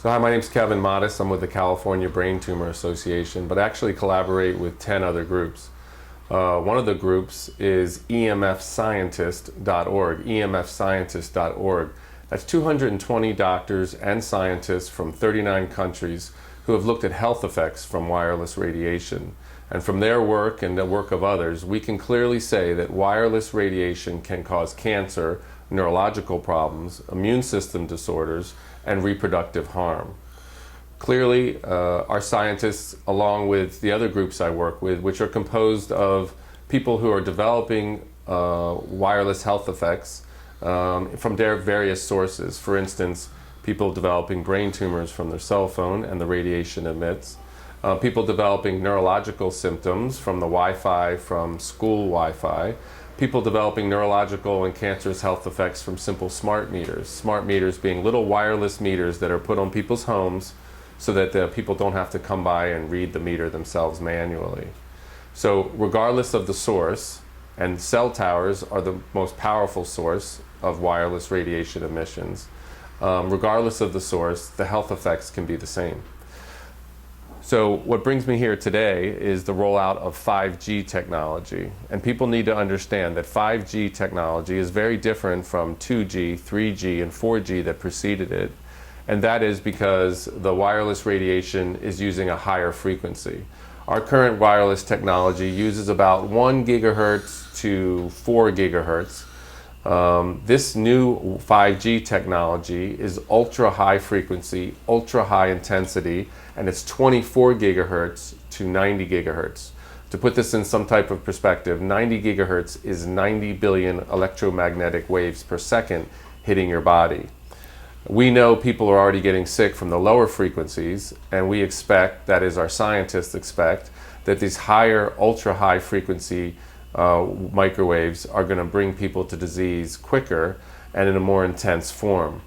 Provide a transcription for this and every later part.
So hi, my name's Kevin Modis. I'm with the California Brain Tumor Association, but actually collaborate with 10 other groups. One of the groups is emfscientist.org, emfscientist.org. That's 220 doctors and scientists from 39 countries who have looked at health effects from wireless radiation. And from their work and the work of others, we can clearly say that wireless radiation can cause cancer, neurological problems, immune system disorders, and reproductive harm. Clearly, our scientists, along with the other groups I work with, which are composed of people who are developing wireless health effects from their various sources. For instance, people developing brain tumors from their cell phone and the radiation emits. People developing neurological symptoms from the Wi-Fi, from school Wi-Fi. People developing neurological and cancerous health effects from simple smart meters. Smart meters being little wireless meters that are put on people's homes so that people don't have to come by and read the meter themselves manually. So regardless of the source, and cell towers are the most powerful source of wireless radiation emissions, regardless of the source, the health effects can be the same. So what brings me here today is the rollout of 5G technology. And people need to understand that 5G technology is very different from 2G, 3G, and 4G that preceded it. And that is because the wireless radiation is using a higher frequency. Our current wireless technology uses about 1 gigahertz to 4 gigahertz. This new 5G technology is ultra high frequency, ultra high intensity, and it's 24 gigahertz to 90 gigahertz. To put this in some type of perspective, 90 gigahertz is 90 billion electromagnetic waves per second hitting your body. We know people are already getting sick from the lower frequencies, and we expect, that is our scientists expect, that these higher ultra high frequency microwaves are going to bring people to disease quicker and in a more intense form.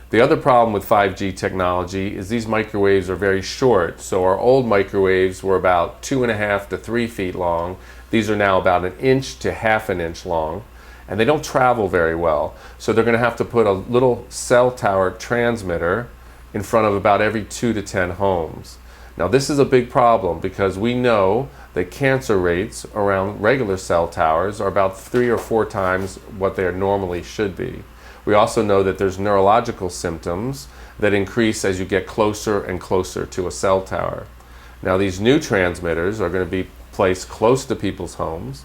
The other problem with 5G technology is these microwaves are very short. So our old microwaves were about 2.5 to 3 feet long. These are now about 1 inch to half an inch long, and they don't travel very well. So they're going to have to put a little cell tower transmitter in front of about every 2 to 10 homes. Now this is a big problem because we know that cancer rates around regular cell towers are about 3 or 4 times what they normally should be. We also know that there's neurological symptoms that increase as you get closer and closer to a cell tower. Now these new transmitters are going to be placed close to people's homes.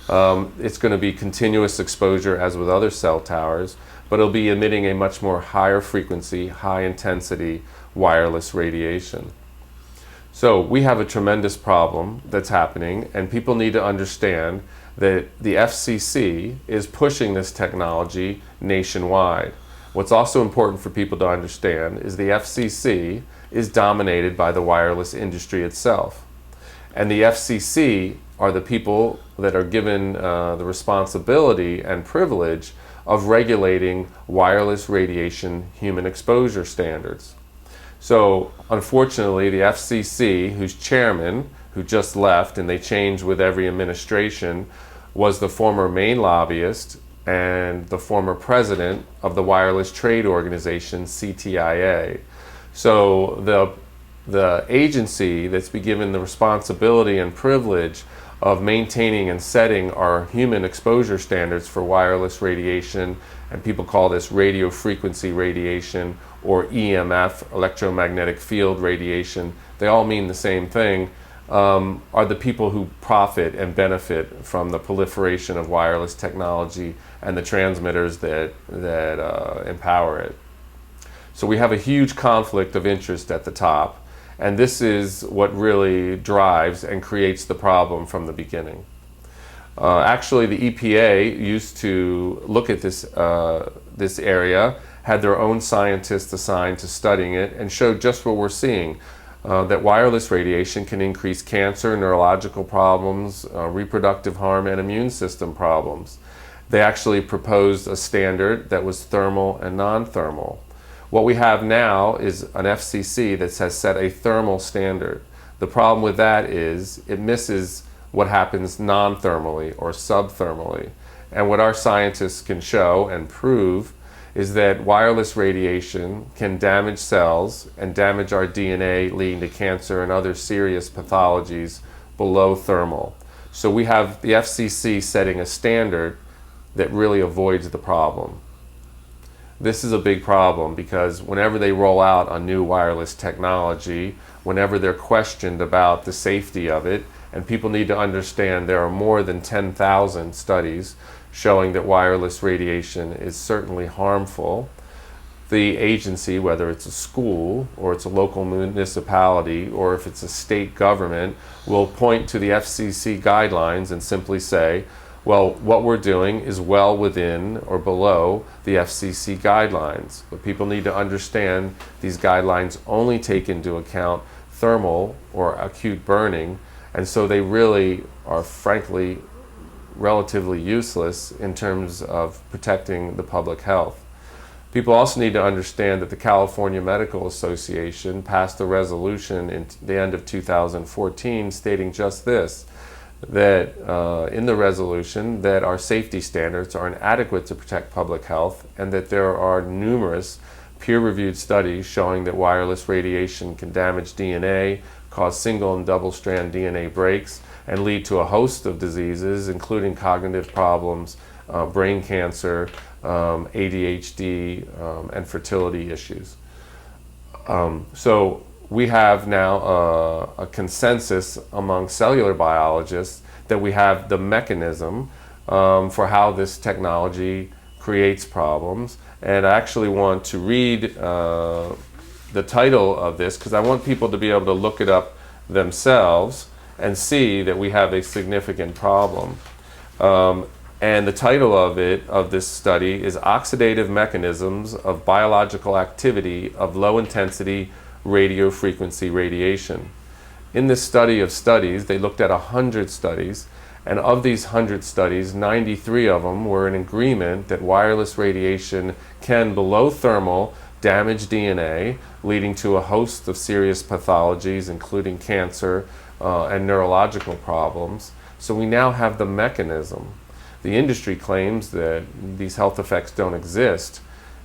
It's going to be continuous exposure as with other cell towers, but it'll be emitting a much more higher frequency, high intensity wireless radiation. So we have a tremendous problem that's happening, and people need to understand that the FCC is pushing this technology nationwide. What's also important for people to understand is the FCC is dominated by the wireless industry itself. And the FCC are the people that are given the responsibility and privilege of regulating wireless radiation human exposure standards. So unfortunately, the FCC, whose chairman, who just left, and they change with every administration, was the former main lobbyist and the former president of the Wireless Trade Organization, CTIA. So the agency that's been given the responsibility and privilege of maintaining and setting our human exposure standards for wireless radiation, and people call this radio frequency radiation or EMF, electromagnetic field radiation, they all mean the same thing, are the people who profit and benefit from the proliferation of wireless technology and the transmitters that empower it. So we have a huge conflict of interest at the top, and this is what really drives and creates the problem from the beginning. Actually, the EPA used to look at this area, had their own scientists assigned to studying it, and showed just what we're seeing, that wireless radiation can increase cancer, neurological problems, reproductive harm, and immune system problems. They actually proposed a standard that was thermal and non-thermal. What we have now is an FCC that has set a thermal standard. The problem with that is it misses what happens non-thermally or subthermally. And what our scientists can show and prove is that wireless radiation can damage cells and damage our DNA, leading to cancer and other serious pathologies below thermal. So we have the FCC setting a standard that really avoids the problem. This is a big problem because whenever they roll out a new wireless technology, whenever they're questioned about the safety of it, and people need to understand there are more than 10,000 studies showing that wireless radiation is certainly harmful, the agency, whether it's a school or it's a local municipality or if it's a state government, will point to the FCC guidelines and simply say, well, what we're doing is well within or below the FCC guidelines. But people need to understand these guidelines only take into account thermal or acute burning, and so they really are frankly relatively useless in terms of protecting the public health. People also need to understand that the California Medical Association passed a resolution in the end of 2014 stating just this, that in the resolution that our safety standards are inadequate to protect public health, and that there are numerous peer-reviewed studies showing that wireless radiation can damage DNA, cause single and double-strand DNA breaks, and lead to a host of diseases, including cognitive problems, brain cancer, ADHD, and fertility issues. So we have now a consensus among cellular biologists that we have the mechanism for how this technology creates problems. And I actually want to read the title of this because I want people to be able to look it up themselves and see that we have a significant problem. And the title of this study is Oxidative Mechanisms of Biological Activity of Low Intensity Radio Frequency Radiation. In this study of studies, they looked at 100 studies, and of these 100 studies, 93 of them were in agreement that wireless radiation can, below thermal, damage DNA, leading to a host of serious pathologies, including cancer and neurological problems. So we now have the mechanism. The industry claims that these health effects don't exist,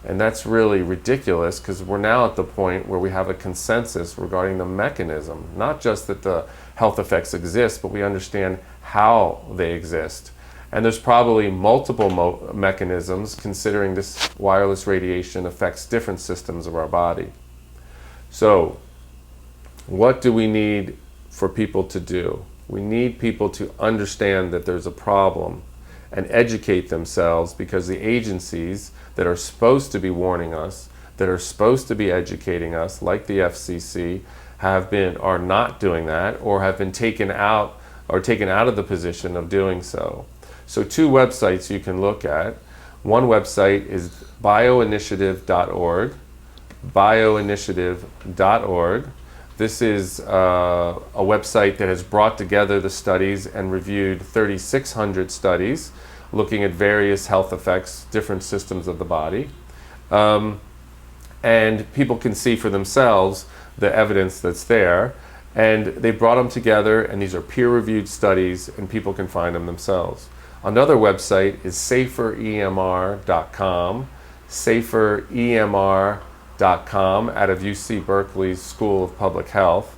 and that's really ridiculous because we're now at the point where we have a consensus regarding the mechanism, not just that the health effects exist, but we understand how they exist. And there's probably multiple mechanisms, considering this wireless radiation affects different systems of our body. So what do we need for people to do? We need people to understand that there's a problem and educate themselves, because the agencies that are supposed to be warning us, that are supposed to be educating us, like the FCC, are not doing that, or have been taken out of the position of doing so. So two websites you can look at. One website is bioinitiative.org, bioinitiative.org. This is a website that has brought together the studies and reviewed 3,600 studies looking at various health effects, different systems of the body. And people can see for themselves the evidence that's there. And they brought them together, and these are peer-reviewed studies, and people can find them themselves. Another website is saferemr.com, saferemr.com, out of UC Berkeley's School of Public Health.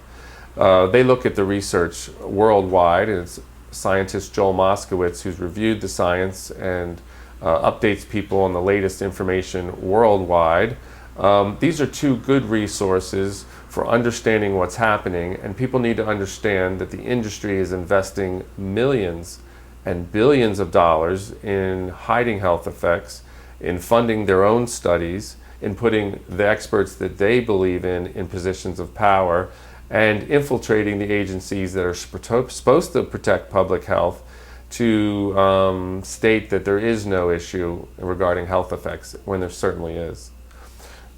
They look at the research worldwide, and it's scientist Joel Moskowitz who's reviewed the science and updates people on the latest information worldwide. These are two good resources for understanding what's happening, and people need to understand that the industry is investing millions and billions of dollars in hiding health effects, in funding their own studies, in putting the experts that they believe in positions of power, and infiltrating the agencies that are supposed to protect public health to state that there is no issue regarding health effects when there certainly is.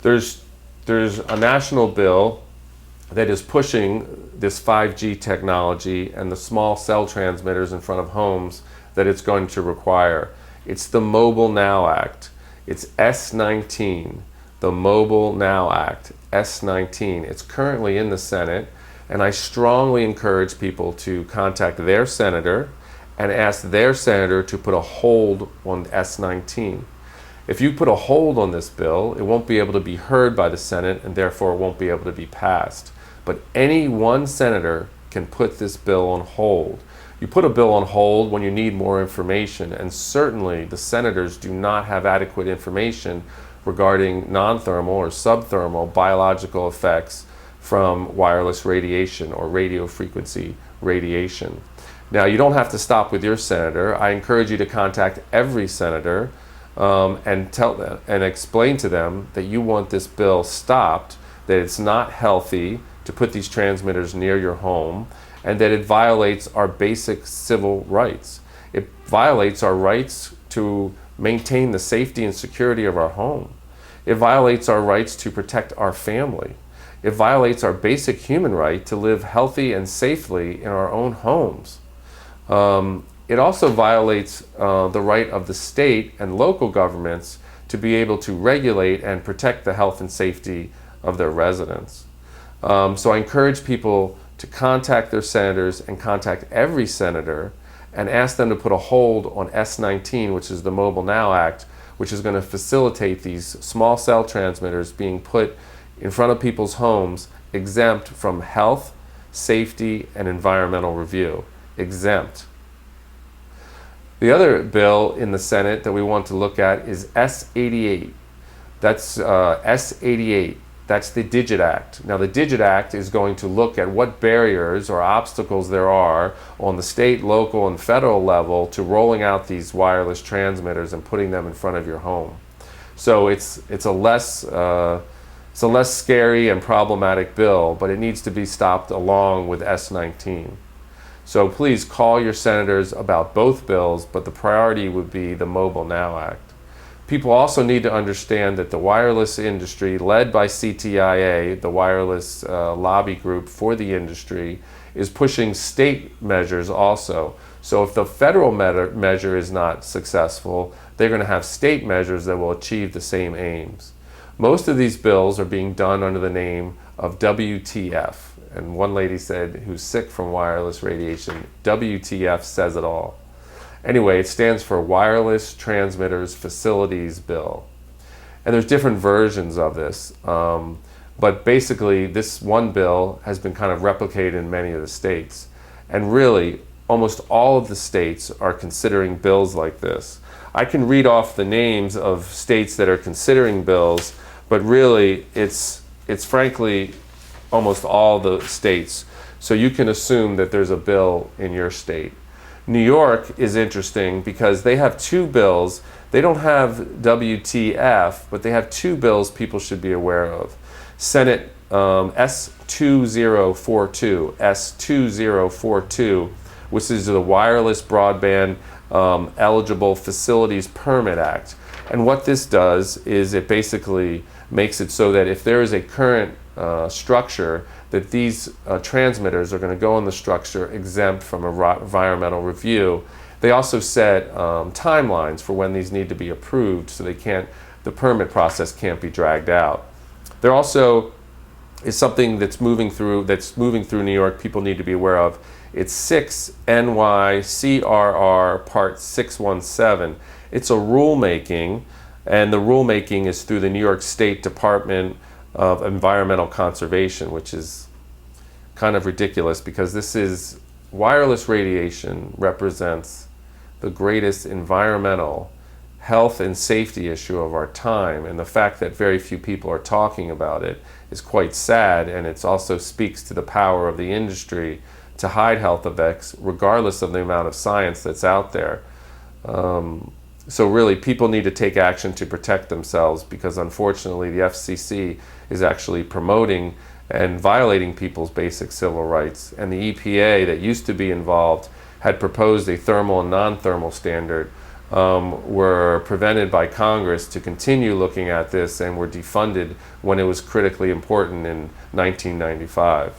There's a national bill that is pushing this 5G technology and the small cell transmitters in front of homes that it's going to require. It's the Mobile Now Act. It's S19, the Mobile Now Act, S19. It's currently in the Senate, and I strongly encourage people to contact their senator and ask their senator to put a hold on S19. If you put a hold on this bill, it won't be able to be heard by the Senate and therefore it won't be able to be passed. But any one senator can put this bill on hold. You put a bill on hold when you need more information, and certainly the senators do not have adequate information regarding non-thermal or subthermal biological effects from wireless radiation or radio frequency radiation. Now, you don't have to stop with your senator. I encourage you to contact every senator and tell them and explain to them that you want this bill stopped, that it's not healthy to put these transmitters near your home, and that it violates our basic civil rights. It violates our rights to maintain the safety and security of our home. It violates our rights to protect our family. It violates our basic human right to live healthy and safely in our own homes. It also violates the right of the state and local governments to be able to regulate and protect the health and safety of their residents. So I encourage people to contact their senators and contact every senator and ask them to put a hold on S19, which is the Mobile Now Act, which is going to facilitate these small cell transmitters being put in front of people's homes, exempt from health, safety, and environmental review. Exempt. The other bill in the Senate that we want to look at is S88. That's S88. That's the Digit Act. Now, the Digit Act is going to look at what barriers or obstacles there are on the state, local, and federal level to rolling out these wireless transmitters and putting them in front of your home. So it's a less scary and problematic bill, but it needs to be stopped along with S19. So please call your senators about both bills, but the priority would be the Mobile Now Act. People also need to understand that the wireless industry, led by CTIA, the wireless lobby group for the industry, is pushing state measures also. So if the federal measure is not successful, they're going to have state measures that will achieve the same aims. Most of these bills are being done under the name of WTF. And one lady said, who's sick from wireless radiation, WTF says it all. Anyway, it stands for Wireless Transmitters Facilities Bill. And there's different versions of this. But basically, this one bill has been kind of replicated in many of the states. And really, almost all of the states are considering bills like this. I can read off the names of states that are considering bills, but really, it's frankly almost all the states. So you can assume that there's a bill in your state. New York is interesting because they have two bills. They don't have WTF, but they have two bills people should be aware of. Senate S2042, which is the Wireless Broadband Eligible Facilities Permit Act. And what this does is it basically makes it so that if there is a current structure, that these transmitters are going to go in the structure exempt from environmental review. They also set timelines for when these need to be approved, so the permit process can't be dragged out. There also is something that's moving through New York people need to be aware of. It's 6 NYCRR Part 617. It's a rulemaking, and the rulemaking is through the New York State Department of Environmental Conservation, which is kind of ridiculous because wireless radiation represents the greatest environmental health and safety issue of our time, and the fact that very few people are talking about it is quite sad, and it also speaks to the power of the industry to hide health effects regardless of the amount of science that's out there. So really, people need to take action to protect themselves because unfortunately the FCC is actually promoting and violating people's basic civil rights. And the EPA that used to be involved had proposed a thermal and non-thermal standard, were prevented by Congress to continue looking at this and were defunded when it was critically important in 1995.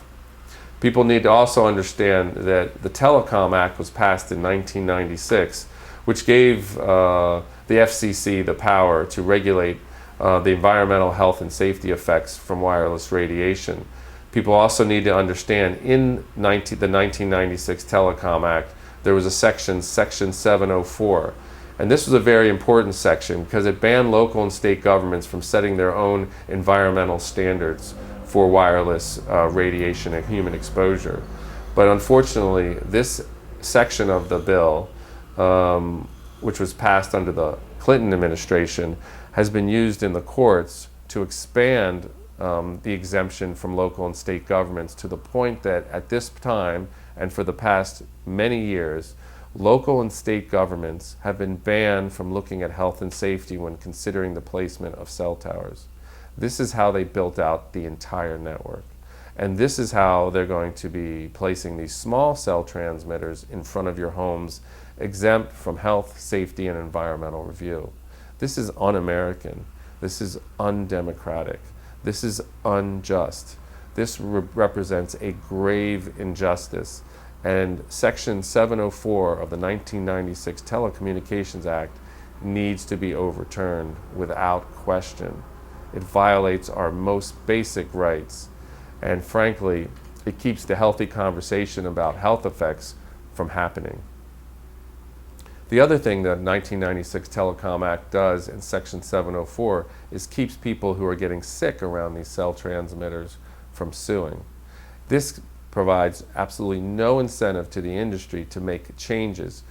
People need to also understand that the Telecom Act was passed in 1996, which gave the FCC the power to regulate the environmental health and safety effects from wireless radiation. People also need to understand in the 1996 Telecom Act, there was a section 704, And this was a very important section because it banned local and state governments from setting their own environmental standards for wireless radiation and human exposure. But unfortunately, this section of the bill, which was passed under the Clinton administration, has been used in the courts to expand the exemption from local and state governments to the point that at this time and for the past many years, local and state governments have been banned from looking at health and safety when considering the placement of cell towers. This is how they built out the entire network. And this is how they're going to be placing these small cell transmitters in front of your homes, exempt from health, safety, and environmental review. This is un-American. This is undemocratic. This is unjust. This represents a grave injustice. And Section 704 of the 1996 Telecommunications Act needs to be overturned without question. It violates our most basic rights. And frankly, it keeps the healthy conversation about health effects from happening. The other thing the 1996 Telecom Act does in Section 704 is keeps people who are getting sick around these cell transmitters from suing. This provides absolutely no incentive to the industry to make changes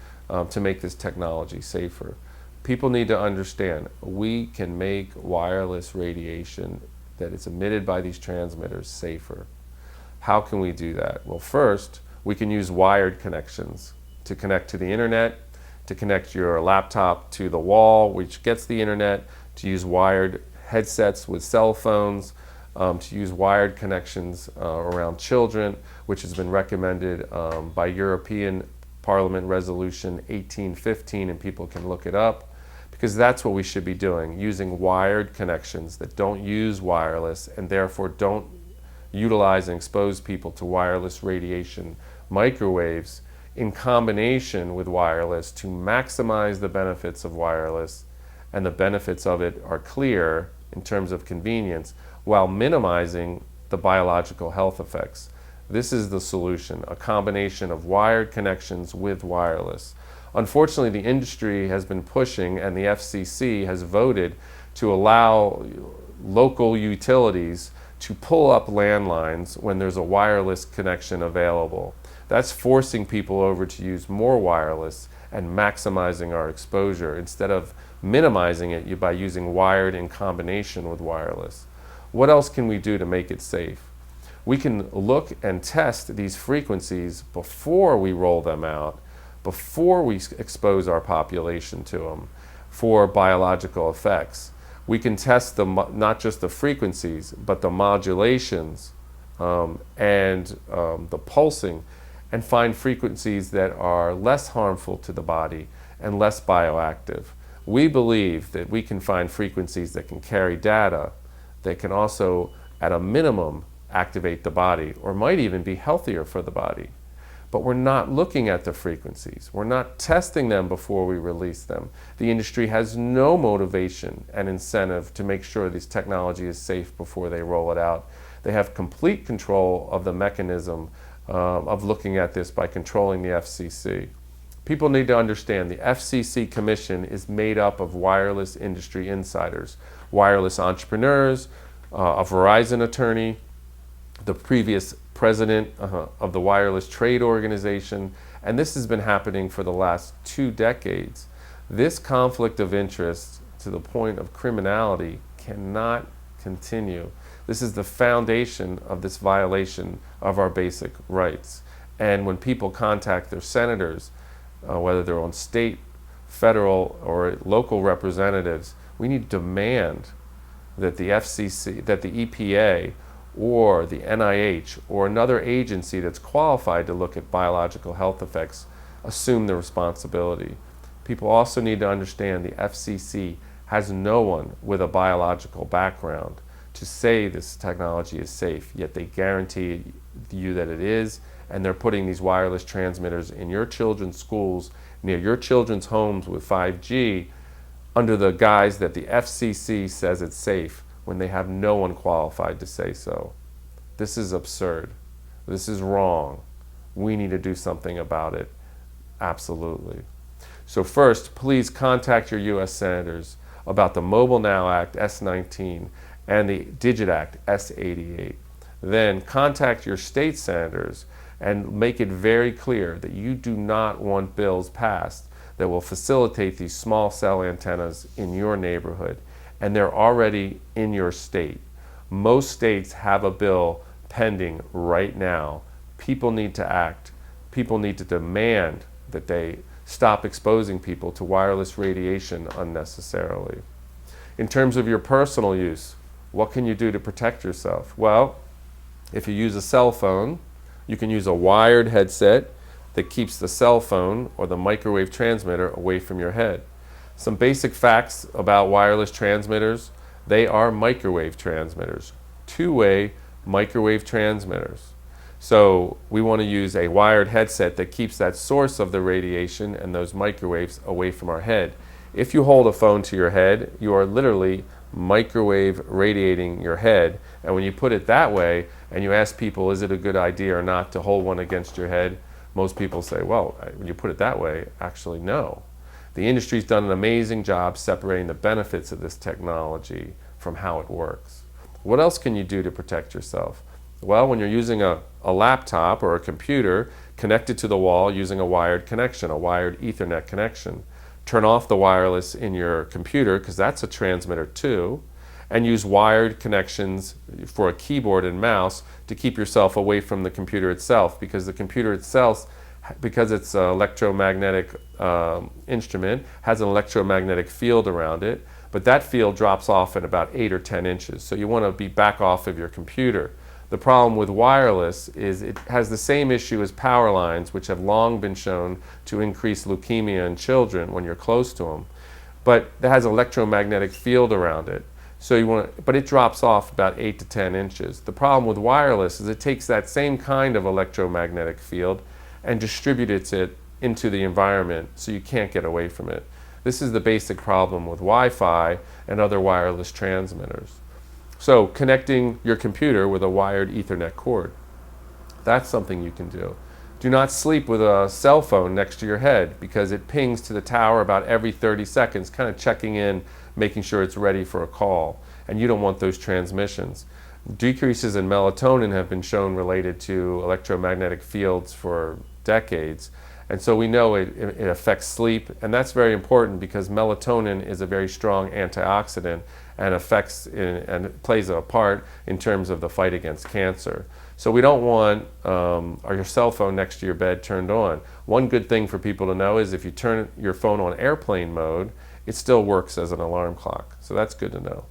to make this technology safer. People need to understand we can make wireless radiation that is emitted by these transmitters safer. How can we do that? Well, first, we can use wired connections to connect to the internet, to connect your laptop to the wall, which gets the internet, to use wired headsets with cell phones, to use wired connections around children, which has been recommended by European Parliament Resolution 1815, and people can look it up, because that's what we should be doing, using wired connections that don't use wireless and therefore don't utilize and expose people to wireless radiation microwaves in combination with wireless to maximize the benefits of wireless, and the benefits of it are clear in terms of convenience, while minimizing the biological health effects. This is the solution, a combination of wired connections with wireless. Unfortunately, the industry has been pushing, and the FCC has voted to allow local utilities to pull up landlines when there's a wireless connection available. That's forcing people over to use more wireless and maximizing our exposure instead of minimizing it by using wired in combination with wireless. What else can we do to make it safe? We can look and test these frequencies before we roll them out, before we expose our population to them for biological effects. We can test not just the frequencies, but the modulations and the pulsing, and find frequencies that are less harmful to the body and less bioactive. We believe that we can find frequencies that can carry data that can also, at a minimum, activate the body, or might even be healthier for the body. But we're not looking at the frequencies. We're not testing them before we release them. The industry has no motivation and incentive to make sure this technology is safe before they roll it out. They have complete control of the mechanism of looking at this by controlling the FCC. People need to understand the FCC Commission is made up of wireless industry insiders, wireless entrepreneurs, a Verizon attorney, the previous president of the Wireless Trade Organization, and this has been happening for the last 2 decades. This conflict of interest to the point of criminality cannot continue. This is the foundation of this violation of our basic rights. And when people contact their senators, whether they're on state, federal, or local representatives, we need to demand that the FCC, that the EPA, or the NIH, or another agency that's qualified to look at biological health effects assume the responsibility. People also need to understand the FCC has no one with a biological background to say this technology is safe, yet they guarantee you that it is, and they're putting these wireless transmitters in your children's schools, near your children's homes with 5G, under the guise that the FCC says it's safe, when they have no one qualified to say so. This is absurd. This is wrong. We need to do something about it. Absolutely. So first, please contact your U.S. senators about the Mobile Now Act S-19 and the Digit Act S-88. Then contact your state senators and make it very clear that you do not want bills passed that will facilitate these small cell antennas in your neighborhood. And they're already in your state. Most states have a bill pending right now. People need to act. People need to demand that they stop exposing people to wireless radiation unnecessarily. In terms of your personal use, what can you do to protect yourself? Well, if you use a cell phone, you can use a wired headset that keeps the cell phone or the microwave transmitter away from your head. Some basic facts about wireless transmitters: they are microwave transmitters, two-way microwave transmitters. So we want to use a wired headset that keeps that source of the radiation and those microwaves away from our head. If you hold a phone to your head, you are literally microwave radiating your head. And when you put it that way and you ask people, is it a good idea or not to hold one against your head? Most people say, well, when you put it that way, actually no. The industry's done an amazing job separating the benefits of this technology from how it works. What else can you do to protect yourself? Well, when you're using a laptop or a computer connected to the wall using a wired connection, a wired Ethernet connection, turn off the wireless in your computer, because that's a transmitter too, and use wired connections for a keyboard and mouse to keep yourself away from the computer itself, because the computer itself, because it's an electromagnetic instrument, has an electromagnetic field around it, but that field drops off at about 8 or 10 inches. So you want to be back off of your computer. The problem with wireless is it has the same issue as power lines, which have long been shown to increase leukemia in children when you're close to them. But it has an electromagnetic field around it. So but it drops off about 8 to 10 inches. The problem with wireless is it takes that same kind of electromagnetic field and distributes it into the environment, so you can't get away from it. This is the basic problem with Wi-Fi and other wireless transmitters. So connecting your computer with a wired Ethernet cord, that's something you can do. Do not sleep with a cell phone next to your head, because it pings to the tower about every 30 seconds, kind of checking in, making sure it's ready for a call. And you don't want those transmissions. Decreases in melatonin have been shown related to electromagnetic fields for decades. And so we know it affects sleep, and that's very important because melatonin is a very strong antioxidant and and plays a part in terms of the fight against cancer. So we don't want your cell phone next to your bed turned on. One good thing for people to know is if you turn your phone on airplane mode, it still works as an alarm clock. So that's good to know.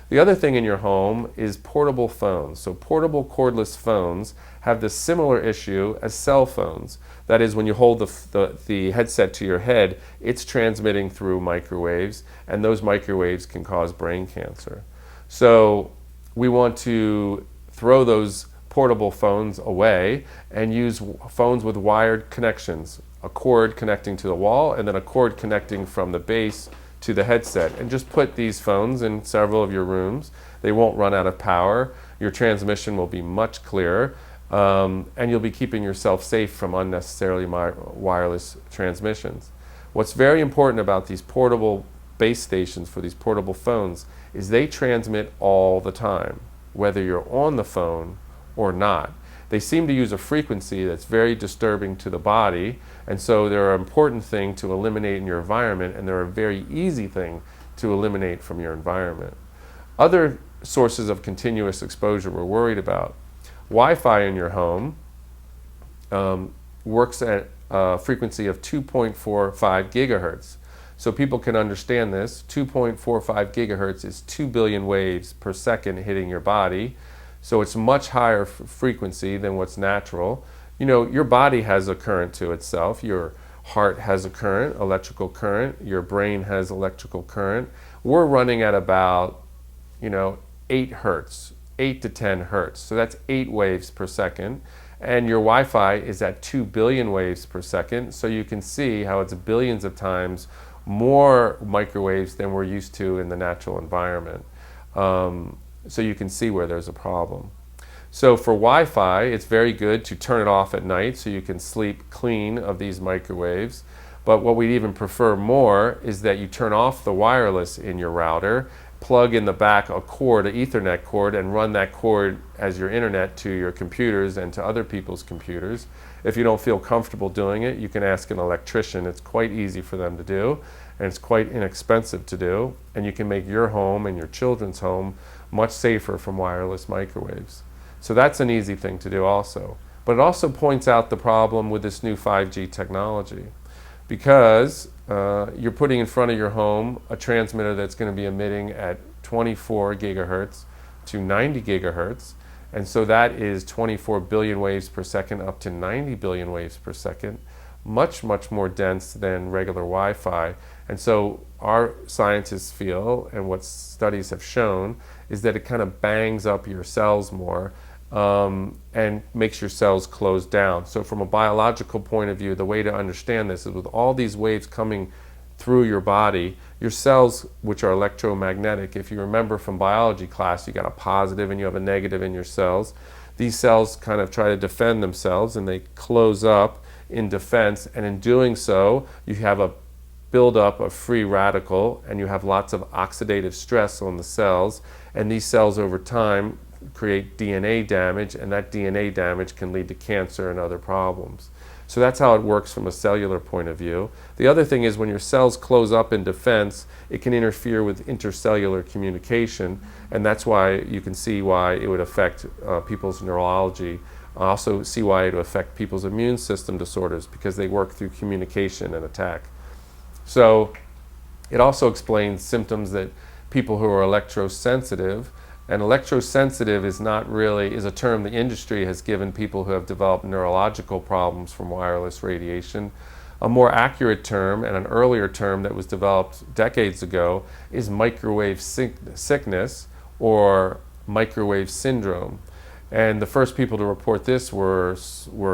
The other thing in your home is portable phones. So portable cordless phones have this similar issue as cell phones. That is, when you hold the headset to your head, it's transmitting through microwaves, and those microwaves can cause brain cancer. So we want to throw those portable phones away and use phones with wired connections, a cord connecting to the wall and then a cord connecting from the base to the headset, and just put these phones in several of your rooms. They won't run out of power. Your transmission will be much clearer, and you'll be keeping yourself safe from unnecessarily wireless transmissions. What's very important about these portable base stations for these portable phones is they transmit all the time, whether you're on the phone or not. They seem to use a frequency that's very disturbing to the body, and so they're an important thing to eliminate in your environment, and they're a very easy thing to eliminate from your environment. Other sources of continuous exposure we're worried about. Wi-Fi in your home works at a frequency of 2.45 gigahertz. So people can understand this. 2.45 gigahertz is 2 billion waves per second hitting your body. So it's much higher frequency than what's natural. You know, your body has a current to itself. Your heart has a current, electrical current. Your brain has electrical current. We're running at about, 8 hertz, 8 to 10 hertz. So that's 8 waves per second. And your Wi-Fi is at 2 billion waves per second. So you can see how it's billions of times more microwaves than we're used to in the natural environment. So you can see where there's a problem. So for Wi-Fi, it's very good to turn it off at night so you can sleep clean of these microwaves. But what we'd even prefer more is that you turn off the wireless in your router, plug in the back a cord, an Ethernet cord, and run that cord as your internet to your computers and to other people's computers. If you don't feel comfortable doing it, you can ask an electrician. It's quite easy for them to do, and it's quite inexpensive to do, and you can make your home and your children's home much safer from wireless microwaves. So that's an easy thing to do also. But it also points out the problem with this new 5G technology, because you're putting in front of your home a transmitter that's going to be emitting at 24 gigahertz to 90 gigahertz, and so that is 24 billion waves per second up to 90 billion waves per second, much, much more dense than regular Wi-Fi. And so our scientists feel, and what studies have shown, is that it kind of bangs up your cells more and makes your cells close down. So from a biological point of view, the way to understand this is with all these waves coming through your body, your cells, which are electromagnetic, if you remember from biology class, you got a positive and you have a negative in your cells. These cells kind of try to defend themselves and they close up in defense, and in doing so, you have a buildup of free radical and you have lots of oxidative stress on the cells, and these cells over time create DNA damage, and that DNA damage can lead to cancer and other problems. So that's how it works from a cellular point of view. The other thing is when your cells close up in defense, it can interfere with intercellular communication, and that's why you can see why it would affect people's neurology. Also see why it would affect people's immune system disorders, because they work through communication and attack. So it also explains symptoms that people who are electrosensitive, and electrosensitive is not really, is a term the industry has given people who have developed neurological problems from wireless radiation. A more accurate term, and an earlier term that was developed decades ago, is microwave sickness or microwave syndrome. And the first people to report this were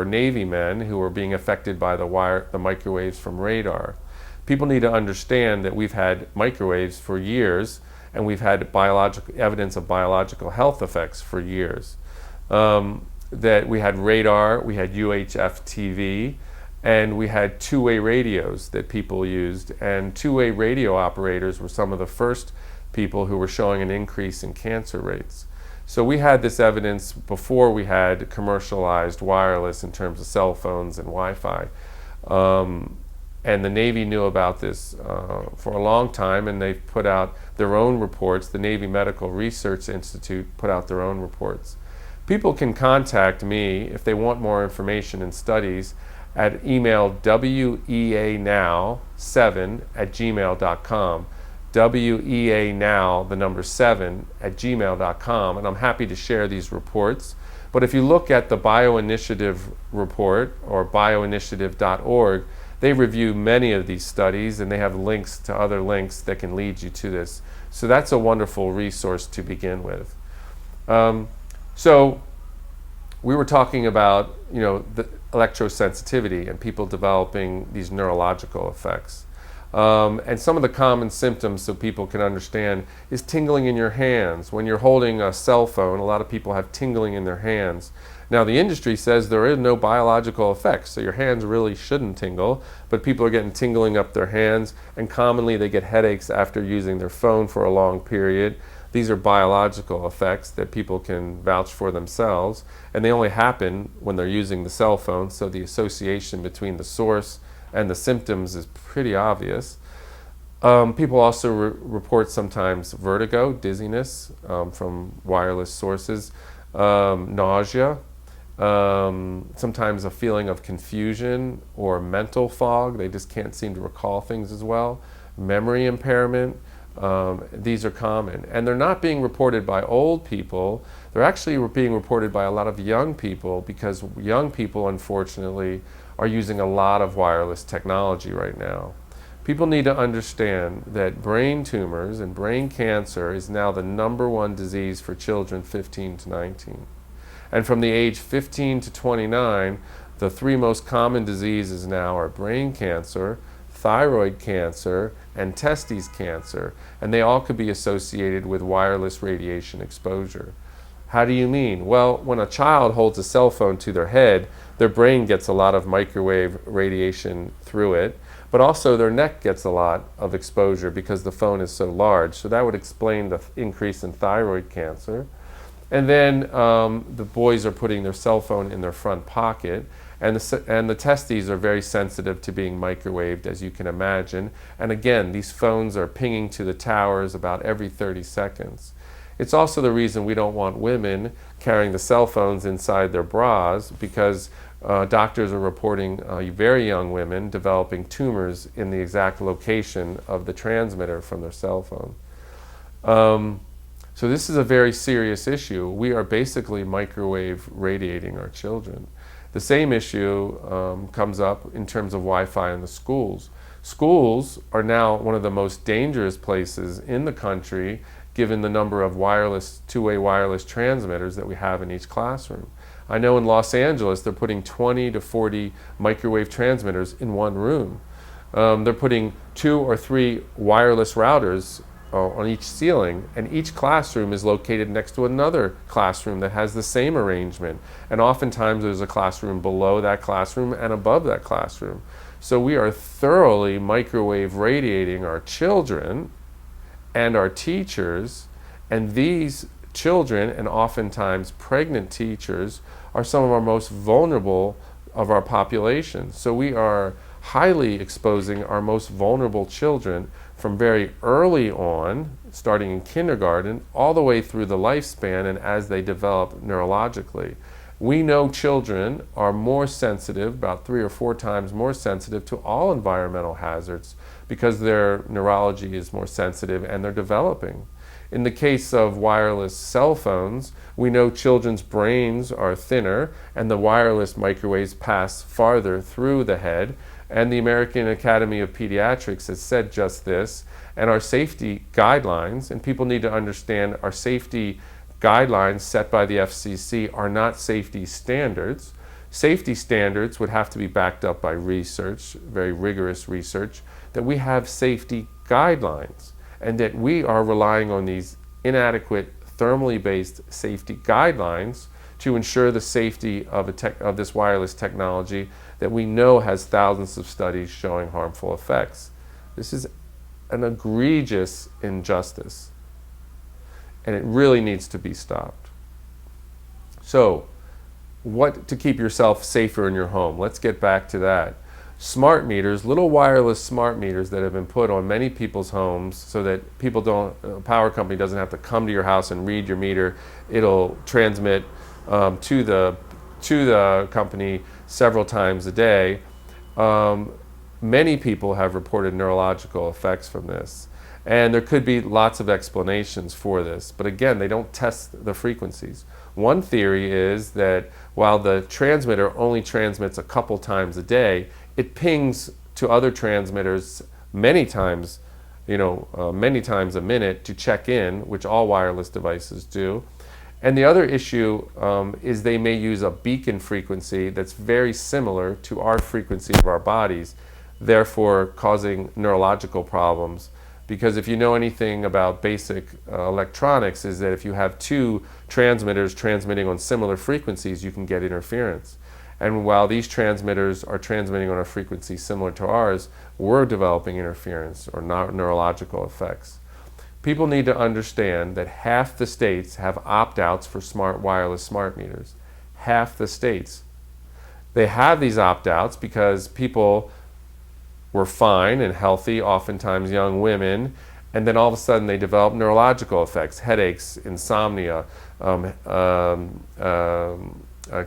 Navy men who were being affected by the microwaves from radar. People need to understand that we've had microwaves for years, and we've had evidence of biological health effects for years. That we had radar, we had UHF TV, and we had two-way radios that people used. And two-way radio operators were some of the first people who were showing an increase in cancer rates. So we had this evidence before we had commercialized wireless in terms of cell phones and Wi-Fi. And the Navy knew about this for a long time, and they've put out their own reports. The Navy Medical Research Institute put out their own reports. People can contact me if they want more information and studies at email weanow7@gmail.com. WEANOW, the number 7, @gmail.com, and I'm happy to share these reports. But if you look at the BioInitiative report, or bioinitiative.org, they review many of these studies, and they have links to other links that can lead you to this. So that's a wonderful resource to begin with. So we were talking about, the electrosensitivity and people developing these neurological effects. And some of the common symptoms, so people can understand, is tingling in your hands. When you're holding a cell phone, a lot of people have tingling in their hands. Now, the industry says there is no biological effects, so your hands really shouldn't tingle, but people are getting tingling up their hands, and commonly they get headaches after using their phone for a long period. These are biological effects that people can vouch for themselves, and they only happen when they're using the cell phone, so the association between the source and the symptoms is pretty obvious. People also report sometimes vertigo, dizziness from wireless sources, nausea, sometimes a feeling of confusion or mental fog. They just can't seem to recall things as well. Memory impairment. These are common. And they're not being reported by old people. They're actually being reported by a lot of young people, because young people, unfortunately, are using a lot of wireless technology right now. People need to understand that brain tumors and brain cancer is now the #1 disease for children 15 to 19. And from the age 15 to 29, the 3 most common diseases now are brain cancer, thyroid cancer, and testes cancer, and they all could be associated with wireless radiation exposure. How do you mean? Well, when a child holds a cell phone to their head, their brain gets a lot of microwave radiation through it, but also their neck gets a lot of exposure because the phone is so large. So that would explain the increase in thyroid cancer. And then the boys are putting their cell phone in their front pocket, and the testes are very sensitive to being microwaved, as you can imagine. And again, these phones are pinging to the towers about every 30 seconds. It's also the reason we don't want women carrying the cell phones inside their bras, because doctors are reporting very young women developing tumors in the exact location of the transmitter from their cell phone. So this is a very serious issue. We are basically microwave radiating our children. The same issue comes up in terms of Wi-Fi in the schools. Schools are now one of the most dangerous places in the country, given the number of wireless, two-way wireless transmitters that we have in each classroom. I know in Los Angeles they're putting 20 to 40 microwave transmitters in one room. They're putting 2 or 3 wireless routers on each ceiling, and each classroom is located next to another classroom that has the same arrangement. And oftentimes there's a classroom below that classroom and above that classroom. So we are thoroughly microwave radiating our children and our teachers, and these children, and oftentimes pregnant teachers, are some of our most vulnerable of our population. So we are highly exposing our most vulnerable children from very early on, starting in kindergarten, all the way through the lifespan and as they develop neurologically. We know children are more sensitive, about 3 or 4 times more sensitive to all environmental hazards, because their neurology is more sensitive and they're developing. In the case of wireless cell phones, we know children's brains are thinner and the wireless microwaves pass farther through the head. And the American Academy of Pediatrics has said just this. And our safety guidelines, and people need to understand our safety guidelines set by the FCC are not safety standards. Safety standards would have to be backed up by research, very rigorous research, that we have safety guidelines, and that we are relying on these inadequate thermally based safety guidelines to ensure the safety of this wireless technology that we know has thousands of studies showing harmful effects. This is an egregious injustice, and it really needs to be stopped. So, what to keep yourself safer in your home? Let's get back to that. Smart meters, little wireless smart meters that have been put on many people's homes so that people power company doesn't have to come to your house and read your meter. It'll transmit to the company several times a day. Many people have reported neurological effects from this. And there could be lots of explanations for this. But again, they don't test the frequencies. One theory is that while the transmitter only transmits a couple times a day, it pings to other transmitters many times, many times a minute to check in, which all wireless devices do. And the other issue is they may use a beacon frequency that's very similar to our frequency of our bodies, therefore causing neurological problems. Because if you know anything about basic electronics, is that if you have 2 transmitters transmitting on similar frequencies, you can get interference. And while these transmitters are transmitting on a frequency similar to ours, we're developing interference or neurological effects. People need to understand that half the states have opt-outs for wireless smart meters. Half the states. They have these opt-outs because people were fine and healthy, oftentimes young women, and then all of a sudden they develop neurological effects, headaches, insomnia,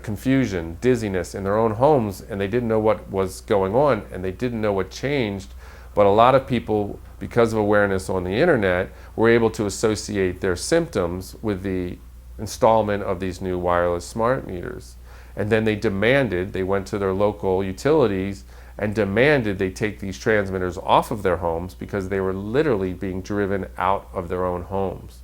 confusion, dizziness in their own homes, and they didn't know what was going on and they didn't know what changed. But a lot of people, because of awareness on the internet, were able to associate their symptoms with the installment of these new wireless smart meters. And then they went to their local utilities and demanded they take these transmitters off of their homes because they were literally being driven out of their own homes.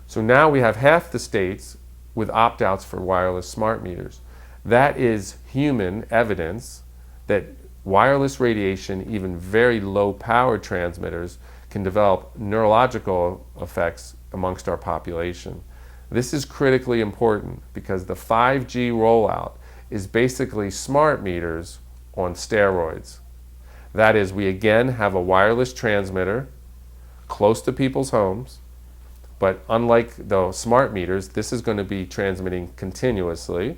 So now we have half the states with opt-outs for wireless smart meters. That is human evidence that wireless radiation, even very low-powered transmitters, can develop neurological effects amongst our population. This is critically important because the 5G rollout is basically smart meters on steroids. That is, we again have a wireless transmitter close to people's homes, but unlike the smart meters, this is going to be transmitting continuously.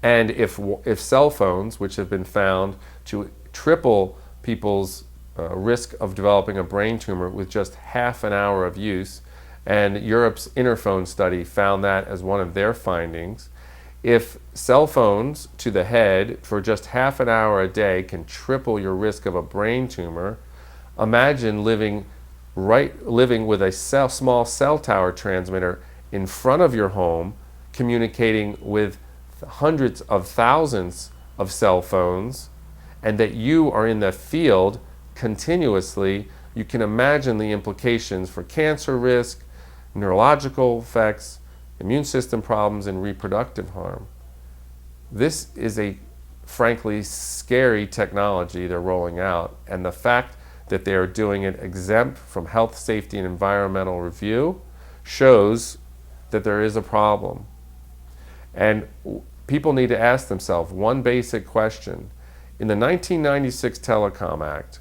And if cell phones, which have been found to triple people's risk of developing a brain tumor with just half an hour of use, and Europe's Interphone study found that as one of their findings, if cell phones to the head for just half an hour a day can triple your risk of a brain tumor, imagine living with a small cell tower transmitter in front of your home, communicating with hundreds of thousands of cell phones, and that you are in the field continuously. You can imagine the implications for cancer risk, neurological effects, immune system problems, and reproductive harm. This is a frankly scary technology they're rolling out, and the fact that they are doing it exempt from health, safety, and environmental review shows that there is a problem. And people need to ask themselves one basic question. In the 1996 Telecom Act,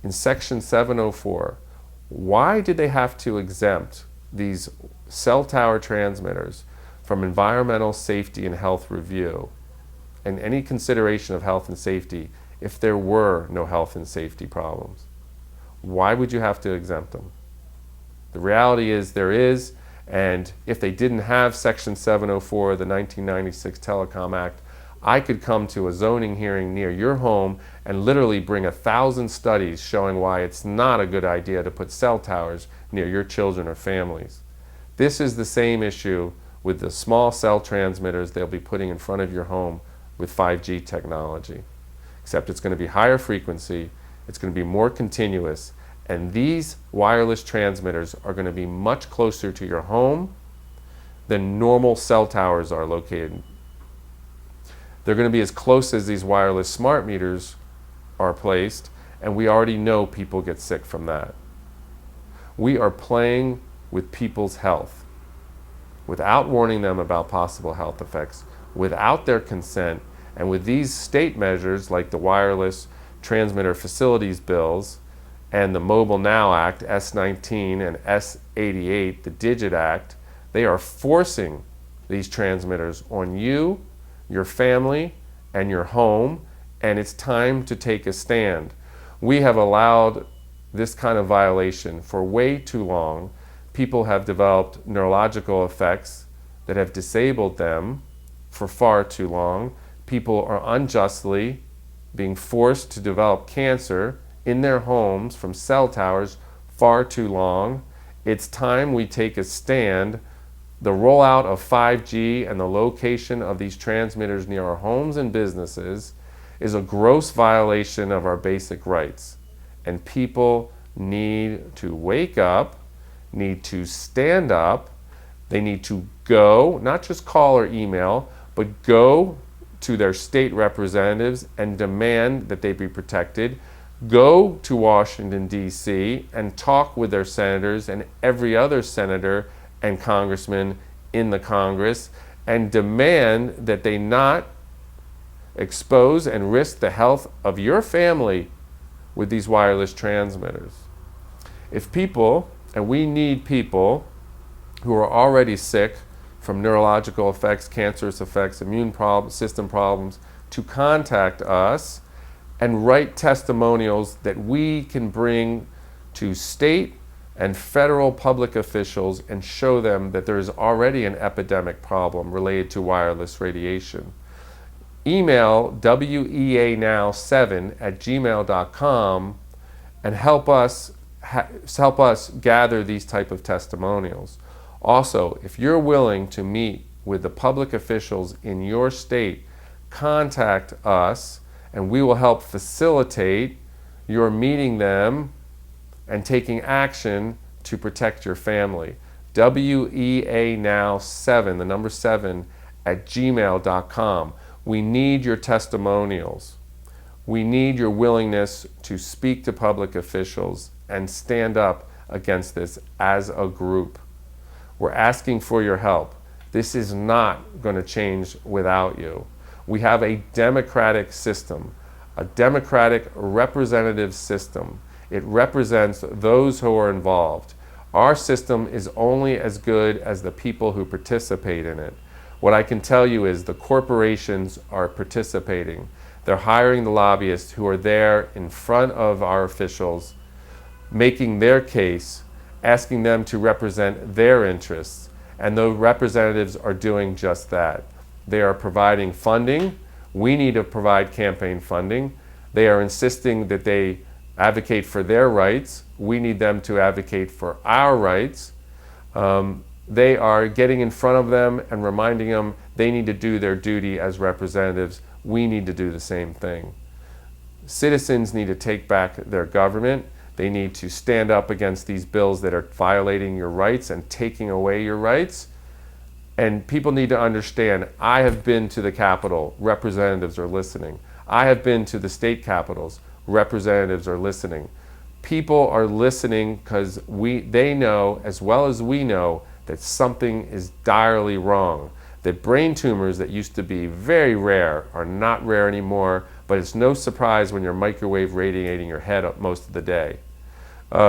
in Section 704, why did they have to exempt these cell tower transmitters from environmental safety and health review and any consideration of health and safety if there were no health and safety problems? Why would you have to exempt them? The reality is there is, and if they didn't have Section 704 of the 1996 Telecom Act, I could come to a zoning hearing near your home and literally bring 1,000 studies showing why it's not a good idea to put cell towers near your children or families. This is the same issue with the small cell transmitters they'll be putting in front of your home with 5G technology. Except it's going to be higher frequency, it's going to be more continuous, and these wireless transmitters are going to be much closer to your home than normal cell towers are located. They're going to be as close as these wireless smart meters are placed, and we already know people get sick from that. We are playing with people's health without warning them about possible health effects, without their consent, and with these state measures like the Wireless Transmitter Facilities Bills and the Mobile Now Act, S19, and S88, the Digit Act, they are forcing these transmitters on you, your family, and your home, and it's time to take a stand. We have allowed this kind of violation for way too long. People have developed neurological effects that have disabled them for far too long. People are unjustly being forced to develop cancer in their homes from cell towers far too long. It's time we take a stand. The rollout of 5G and the location of these transmitters near our homes and businesses is a gross violation of our basic rights. And people need to wake up, need to stand up. They need to go, not just call or email, but go to their state representatives and demand that they be protected. Go to Washington, D.C. and talk with their senators and every other senator and congressman in the Congress and demand that they not expose and risk the health of your family with these wireless transmitters. If people, and we need people who are already sick from neurological effects, cancerous effects, immune system problems, to contact us and write testimonials that we can bring to state and federal public officials and show them that there is already an epidemic problem related to wireless radiation. Email weanow7@gmail.com and help us gather these type of testimonials. Also, if you're willing to meet with the public officials in your state, contact us and we will help facilitate your meeting them and taking action to protect your family. weanow7, the number 7, @gmail.com. We need your testimonials. We need your willingness to speak to public officials and stand up against this as a group. We're asking for your help. This is not going to change without you. We have a democratic system, a democratic representative system. It represents those who are involved. Our system is only as good as the people who participate in it. What I can tell you is the corporations are participating. They're hiring the lobbyists who are there in front of our officials, making their case, asking them to represent their interests. And those representatives are doing just that. They are providing funding. We need to provide campaign funding. They are insisting that they advocate for their rights. We need them to advocate for our rights. They are getting in front of them and reminding them they need to do their duty as representatives. We need to do the same thing. Citizens need to take back their government. They need to stand up against these bills that are violating your rights and taking away your rights. And people need to understand, I have been to the Capitol, representatives are listening. I have been to the state capitals, representatives are listening. People are listening because they know, as well as we know, that something is direly wrong. That brain tumors that used to be very rare are not rare anymore, but it's no surprise when you're microwave radiating your head up most of the day.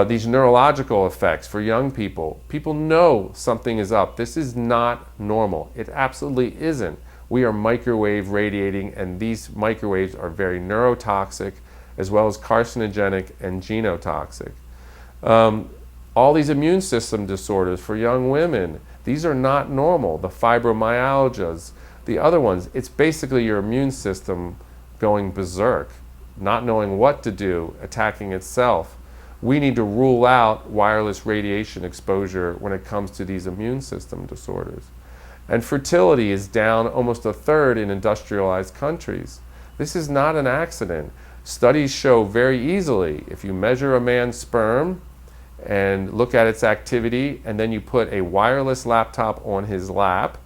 These neurological effects for young people, people know something is up. This is not normal. It absolutely isn't. We are microwave radiating, and these microwaves are very neurotoxic as well as carcinogenic and genotoxic. All these immune system disorders for young women, these are not normal. The fibromyalgias, the other ones, it's basically your immune system going berserk, not knowing what to do, attacking itself. We need to rule out wireless radiation exposure when it comes to these immune system disorders. And fertility is down almost a third in industrialized countries. This is not an accident. Studies show very easily, if you measure a man's sperm and look at its activity, and then you put a wireless laptop on his lap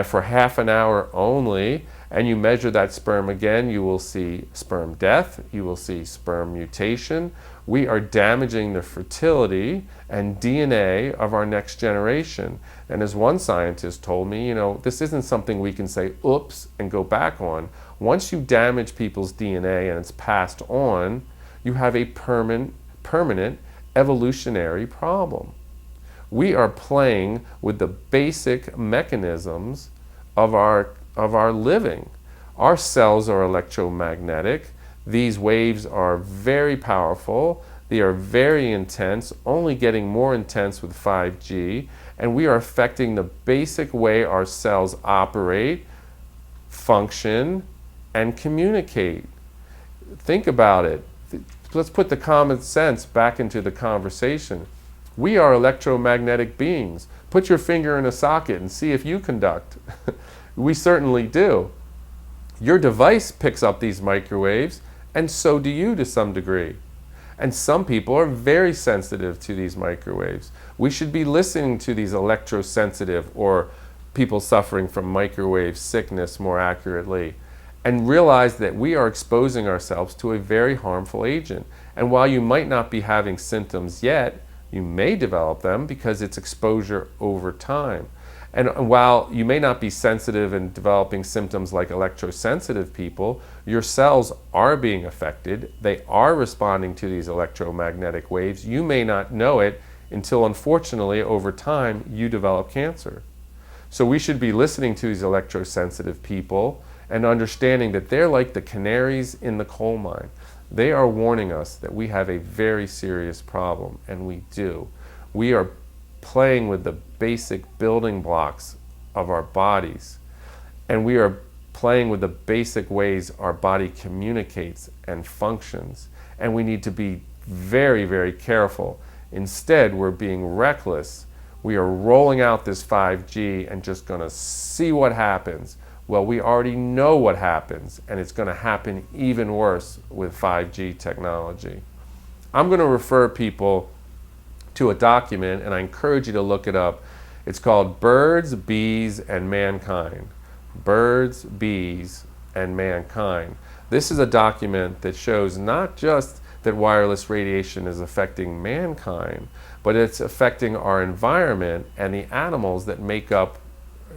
for half an hour only, and you measure that sperm again, you will see sperm death, you will see sperm mutation. We are damaging the fertility and DNA of our next generation. And as one scientist told me, this isn't something we can say, oops, and go back on. Once you damage people's DNA and it's passed on, you have a permanent evolutionary problem. We are playing with the basic mechanisms of our living. Our cells are electromagnetic. These waves are very powerful. They are very intense, only getting more intense with 5G, and we are affecting the basic way our cells operate, function, and communicate. Think about it. Let's put the common sense back into the conversation. We are electromagnetic beings. Put your finger in a socket and see if you conduct. We certainly do. Your device picks up these microwaves, and so do you to some degree. And some people are very sensitive to these microwaves. We should be listening to these electrosensitive, or people suffering from microwave sickness more accurately, and realize that we are exposing ourselves to a very harmful agent. And while you might not be having symptoms yet, you may develop them because it's exposure over time. And while you may not be sensitive and developing symptoms like electrosensitive people, your cells are being affected. They are responding to these electromagnetic waves. You may not know it until, unfortunately, over time, you develop cancer. So we should be listening to these electrosensitive people and understanding that they're like the canaries in the coal mine. They are warning us that we have a very serious problem, and we do. We are playing with the basic building blocks of our bodies, and we are playing with the basic ways our body communicates and functions, and we need to be very, very careful. Instead, we're being reckless. We are rolling out this 5G and just going to see what happens. Well, we already know what happens, and it's going to happen even worse with 5G technology. I'm going to refer people to a document, and I encourage you to look it up. It's called Birds, Bees, and Mankind. Birds, Bees, and Mankind. This is a document that shows not just that wireless radiation is affecting mankind, but it's affecting our environment and the animals that make up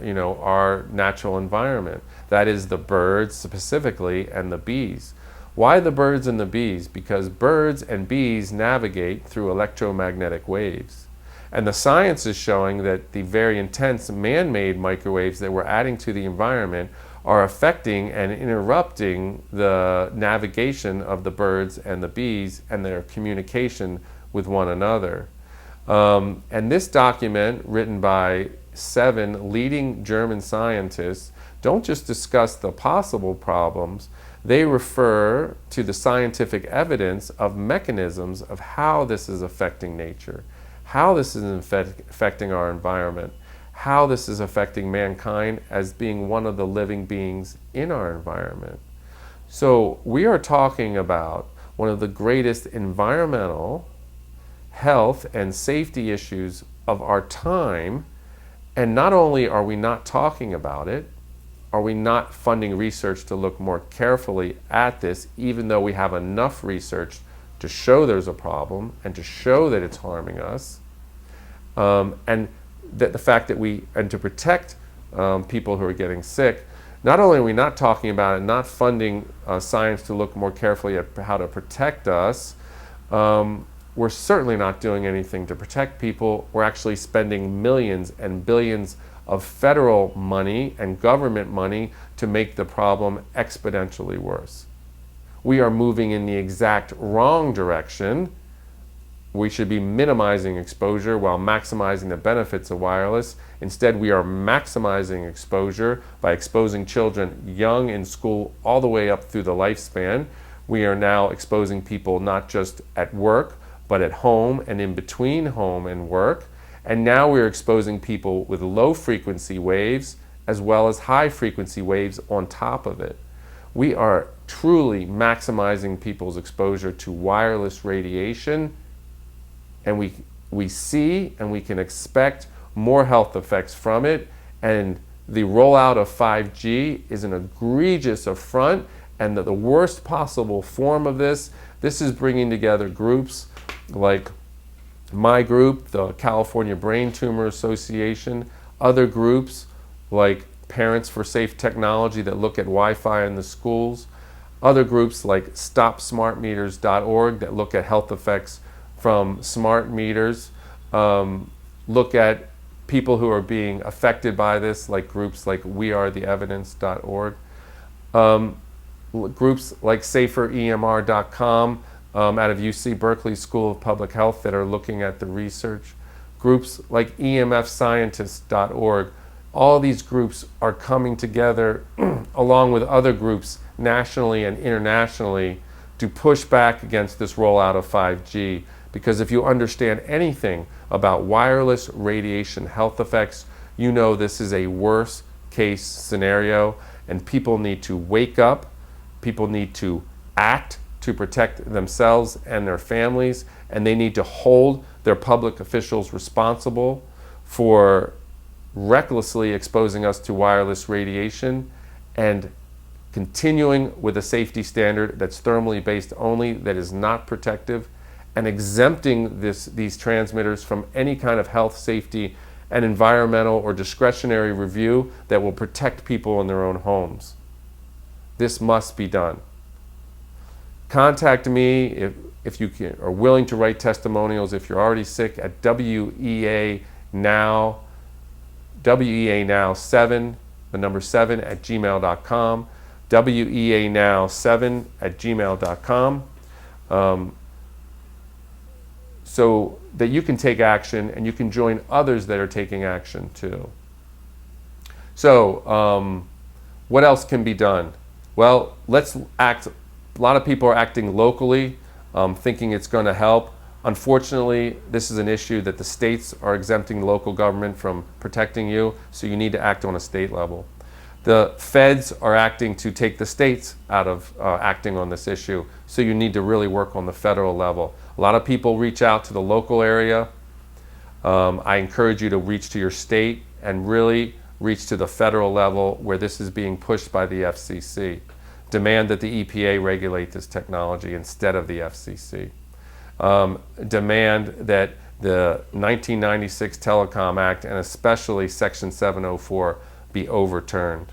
our natural environment. That is the birds specifically and the bees. Why the birds and the bees? Because birds and bees navigate through electromagnetic waves. And the science is showing that the very intense man-made microwaves that we're adding to the environment are affecting and interrupting the navigation of the birds and the bees and their communication with one another. And this document, written by 7 leading German scientists, don't just discuss the possible problems, they refer to the scientific evidence of mechanisms of how this is affecting nature, how this is affecting our environment, how this is affecting mankind as being one of the living beings in our environment. So we are talking about one of the greatest environmental, health, and safety issues of our time, and not only are we not talking about it, are we not funding research to look more carefully at this, even though we have enough research to show there's a problem and to show that it's harming us, and that the fact that and to protect people who are getting sick. Not only are we not talking about it, not funding science to look more carefully at how to protect us, we're certainly not doing anything to protect people. We're actually spending millions and billions of federal money and government money to make the problem exponentially worse. We are moving in the exact wrong direction. We should be minimizing exposure while maximizing the benefits of wireless. Instead, we are maximizing exposure by exposing children young in school all the way up through the lifespan. We are now exposing people not just at work, but at home and in between home and work. And now we're exposing people with low frequency waves as well as high frequency waves on top of it. We are truly maximizing people's exposure to wireless radiation, and we see and we can expect more health effects from it. And the rollout of 5G is an egregious affront, and the worst possible form of this is bringing together groups like my group, the California Brain Tumor Association, other groups like Parents for Safe Technology that look at Wi-Fi in the schools, other groups like StopSmartMeters.org that look at health effects from smart meters, look at people who are being affected by this, like groups like WeAreTheEvidence.org, groups like SaferEMR.com, out of UC Berkeley School of Public Health that are looking at the research, groups like EMFscientists.org. All these groups are coming together along with other groups nationally and internationally to push back against this rollout of 5G. Because if you understand anything about wireless radiation health effects, you know this is a worst case scenario, and people need to wake up, people need to act to protect themselves and their families, and they need to hold their public officials responsible for recklessly exposing us to wireless radiation and continuing with a safety standard that's thermally based only, that is not protective, and exempting these transmitters from any kind of health, safety, and environmental or discretionary review that will protect people in their own homes. This must be done. Contact me if you are willing to write testimonials if you're already sick at WEA Now 7, the number 7 at gmail.com, WEA Now 7 at gmail.com, so that you can take action and you can join others that are taking action too. So what else can be done? Well, let's act. A lot of people are acting locally, thinking it's going to help. Unfortunately, this is an issue that the states are exempting the local government from protecting you, so you need to act on a state level. The feds are acting to take the states out of acting on this issue, so you need to really work on the federal level. A lot of people reach out to the local area. I encourage you to reach to your state and really reach to the federal level where this is being pushed by the FCC. Demand that the EPA regulate this technology instead of the FCC. Demand that the 1996 Telecom Act and especially Section 704 be overturned.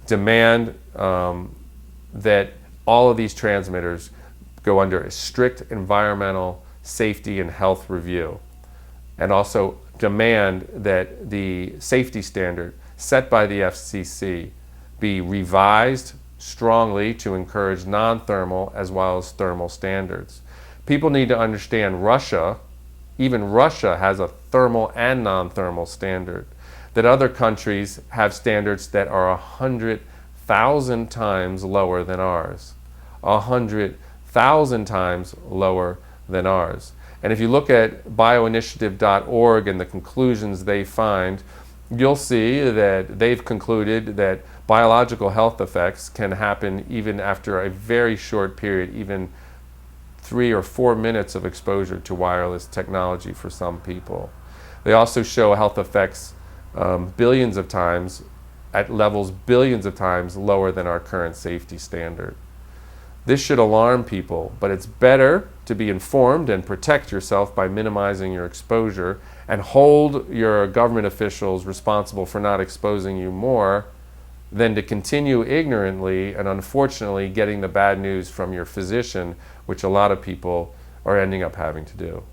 Demand that all of these transmitters go under a strict environmental safety and health review, and also demand that the safety standard set by the FCC be revised strongly to encourage non-thermal as well as thermal standards. People need to understand even Russia has a thermal and non-thermal standard, that other countries have standards that are 100,000 times lower than ours. 100,000 times lower than ours. And if you look at bioinitiative.org and the conclusions they find, you'll see that they've concluded that biological health effects can happen even after a very short period, even 3 or 4 minutes of exposure to wireless technology for some people. They also show health effects billions of times, at levels billions of times lower than our current safety standard. This should alarm people, but it's better to be informed and protect yourself by minimizing your exposure and hold your government officials responsible for not exposing you more than to continue ignorantly and unfortunately getting the bad news from your physician, which a lot of people are ending up having to do.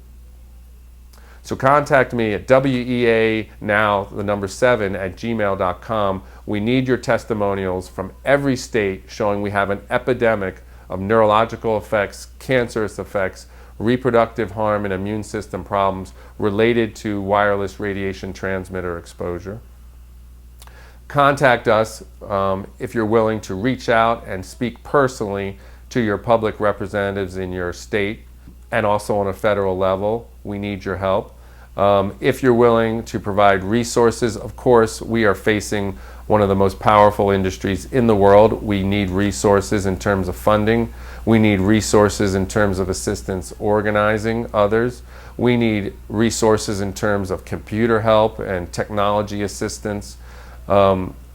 So contact me at WEAnow7@gmail.com. We need your testimonials from every state showing we have an epidemic of neurological effects, cancerous effects, reproductive harm, and immune system problems related to wireless radiation transmitter exposure. Contact us if you're willing to reach out and speak personally to your public representatives in your state, and also on a federal level. We need your help. If you're willing to provide resources, of course, we are facing one of the most powerful industries in the world. We need resources in terms of funding. We need resources in terms of assistance organizing others. We need resources in terms of computer help and technology assistance.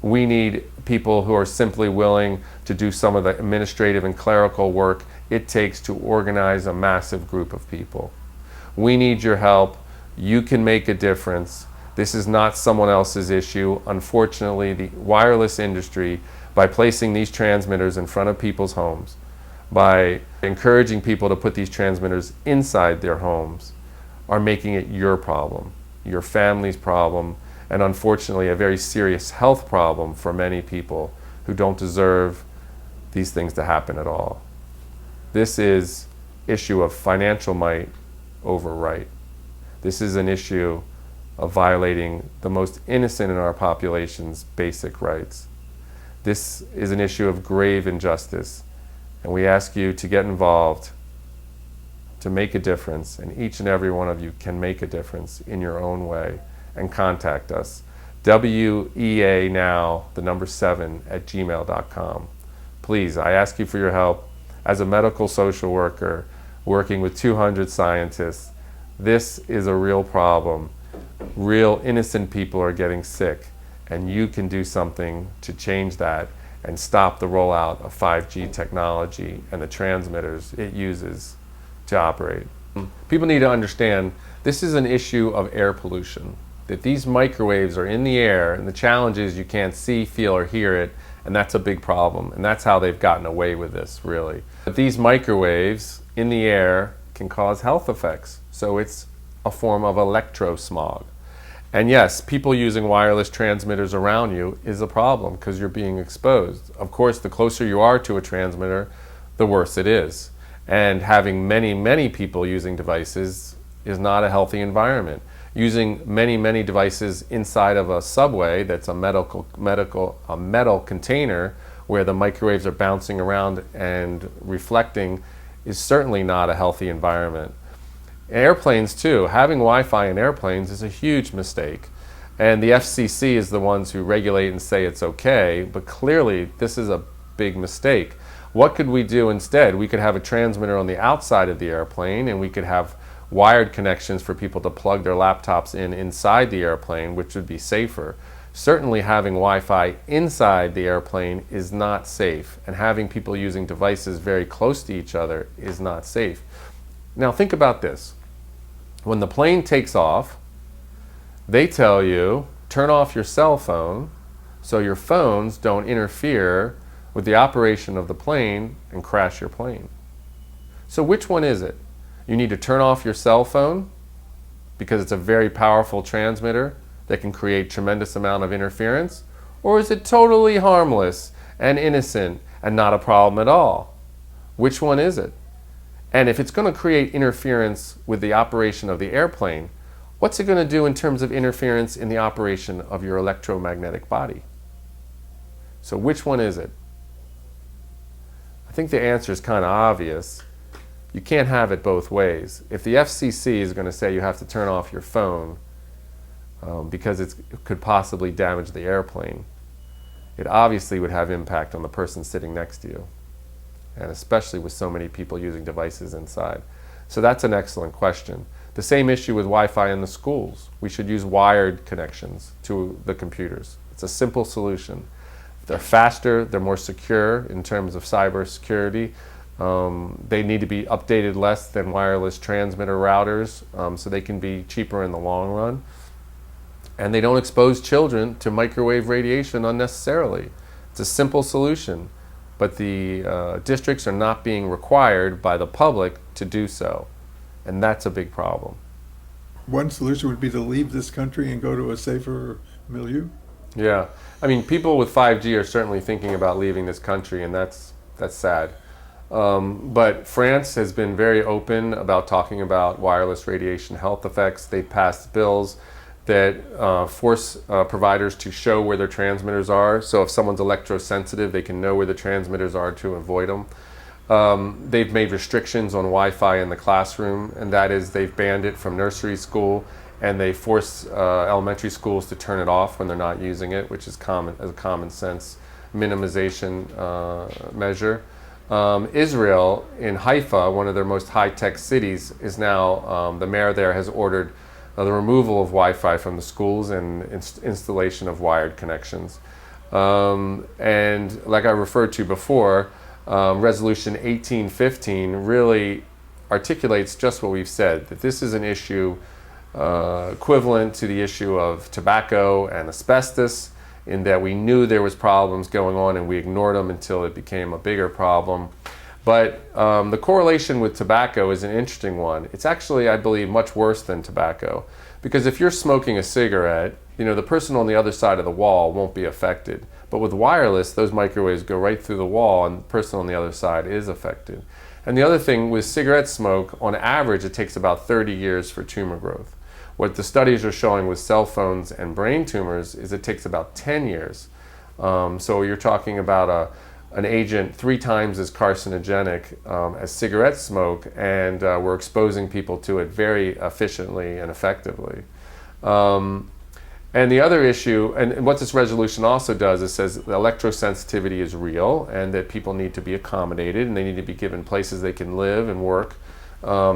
We need people who are simply willing to do some of the administrative and clerical work it takes to organize a massive group of people. We need your help. You can make a difference. This is not someone else's issue. Unfortunately, the wireless industry, by placing these transmitters in front of people's homes, by encouraging people to put these transmitters inside their homes, are making it your problem, your family's problem, and unfortunately a very serious health problem for many people who don't deserve these things to happen at all. This is issue of financial might over right. This is an issue of violating the most innocent in our population's basic rights. This is an issue of grave injustice, and we ask you to get involved, to make a difference, and each and every one of you can make a difference in your own way, and contact us. WEAnow7@gmail.com. Please, I ask you for your help. As a medical social worker working with 200 scientists, this is a real problem. Real innocent people are getting sick, and you can do something to change that and stop the rollout of 5G technology and the transmitters it uses to operate. People need to understand this is an issue of air pollution, that these microwaves are in the air, and the challenge is you can't see, feel, or hear it, and that's a big problem, and that's how they've gotten away with this, really. But these microwaves in the air can cause health effects, so it's a form of electrosmog. And yes, people using wireless transmitters around you is a problem because you're being exposed. Of course, the closer you are to a transmitter, the worse it is. And having many, many people using devices is not a healthy environment. Using many, many devices inside of a subway that's a metal container where the microwaves are bouncing around and reflecting is certainly not a healthy environment. Airplanes too, having Wi-Fi in airplanes is a huge mistake. And the FCC is the ones who regulate and say it's okay, but clearly this is a big mistake. What could we do instead? We could have a transmitter on the outside of the airplane, and we could have wired connections for people to plug their laptops in inside the airplane, which would be safer. Certainly having Wi-Fi inside the airplane is not safe, and having people using devices very close to each other is not safe. Now think about this. When the plane takes off, they tell you, turn off your cell phone so your phones don't interfere with the operation of the plane and crash your plane. So which one is it? You need to turn off your cell phone because it's a very powerful transmitter that can create tremendous amount of interference? Or is it totally harmless and innocent and not a problem at all? Which one is it? And if it's going to create interference with the operation of the airplane, what's it going to do in terms of interference in the operation of your electromagnetic body? So which one is it? I think the answer is kind of obvious. You can't have it both ways. If the FCC is going to say you have to turn off your phone because it could possibly damage the airplane, it obviously would have impact on the person sitting next to you, and especially with so many people using devices inside. So that's an excellent question. The same issue with Wi-Fi in the schools. We should use wired connections to the computers. It's a simple solution. They're faster, they're more secure in terms of cyber security. They need to be updated less than wireless transmitter routers, so they can be cheaper in the long run. And they don't expose children to microwave radiation unnecessarily. It's a simple solution, but the districts are not being required by the public to do so. And that's a big problem. One solution would be to leave this country and go to a safer milieu? Yeah. I mean, people with 5G are certainly thinking about leaving this country, and that's sad. But France has been very open about talking about wireless radiation health effects. They've passed bills that force providers to show where their transmitters are. So if someone's electrosensitive, they can know where the transmitters are to avoid them. They've made restrictions on Wi-Fi in the classroom, and that is they've banned it from nursery school, and they force elementary schools to turn it off when they're not using it, which is a common sense minimization measure. Israel, in Haifa, one of their most high-tech cities, is now, the mayor there has ordered the removal of Wi-Fi from the schools and installation of wired connections. And like I referred to before, Resolution 1815 really articulates just what we've said, that this is an issue equivalent to the issue of tobacco and asbestos, in that we knew there was problems going on and we ignored them until it became a bigger problem. But the correlation with tobacco is an interesting one. It's actually, I believe, much worse than tobacco. Because if you're smoking a cigarette, the person on the other side of the wall won't be affected. But with wireless, those microwaves go right through the wall and the person on the other side is affected. And the other thing with cigarette smoke, on average, it takes about 30 years for tumor growth. What the studies are showing with cell phones and brain tumors is it takes about 10 years. So you're talking about an agent 3 times as carcinogenic as cigarette smoke, and we're exposing people to it very efficiently and effectively. And the other issue, and what this resolution also does, is says the electrosensitivity is real and that people need to be accommodated and they need to be given places they can live and work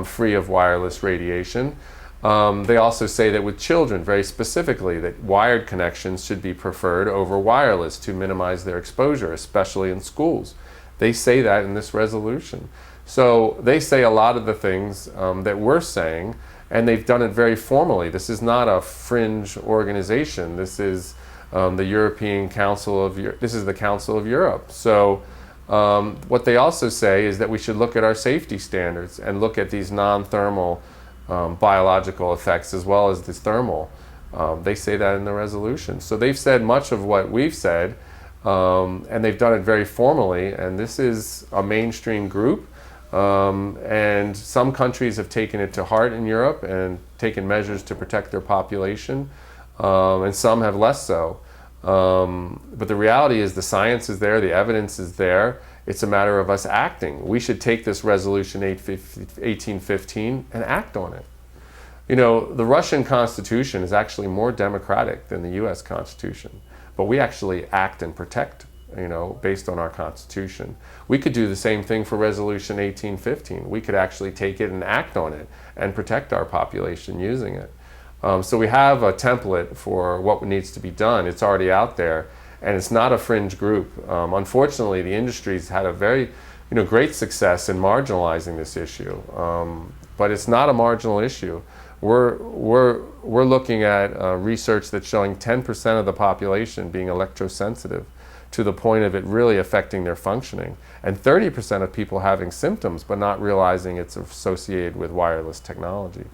free of wireless radiation. They also say that with children, very specifically, that wired connections should be preferred over wireless to minimize their exposure, especially in schools. They say that in this resolution. So they say a lot of the things that we're saying, and they've done it very formally. This is not a fringe organization. This is the European Council of this is the Council of Europe. So what they also say is that we should look at our safety standards and look at these non-thermal biological effects as well as this thermal. They say that in the resolution. So they've said much of what we've said, and they've done it very formally, and this is a mainstream group. And some countries have taken it to heart in Europe and taken measures to protect their population, and some have less so. But the reality is the science is there, the evidence is there. It's a matter of us acting. We should take this resolution 1815 and act on it. The Russian Constitution is actually more democratic than the US Constitution, but we actually act and protect, based on our Constitution. We could do the same thing for Resolution 1815. We could actually take it and act on it and protect our population using it. So we have a template for what needs to be done. It's already out there, and it's not a fringe group. Unfortunately, the industry's had a very great success in marginalizing this issue, but it's not a marginal issue. We're looking at research that's showing 10% of the population being electrosensitive to the point of it really affecting their functioning. And 30% of people having symptoms but not realizing it's associated with wireless technology.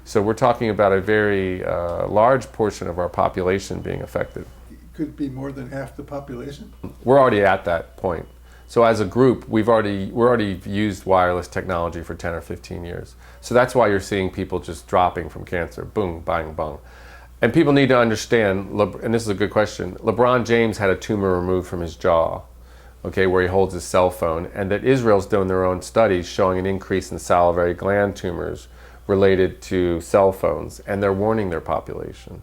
So we're talking about a very large portion of our population being affected. Could it be more than half the population? We're already at that point. So as a group, we're already used wireless technology for 10 or 15 years. So that's why you're seeing people just dropping from cancer, boom, bang, bang. And people need to understand, and this is a good question, LeBron James had a tumor removed from his jaw, okay, where he holds his cell phone, and that Israel's doing their own studies showing an increase in salivary gland tumors related to cell phones, and they're warning their population.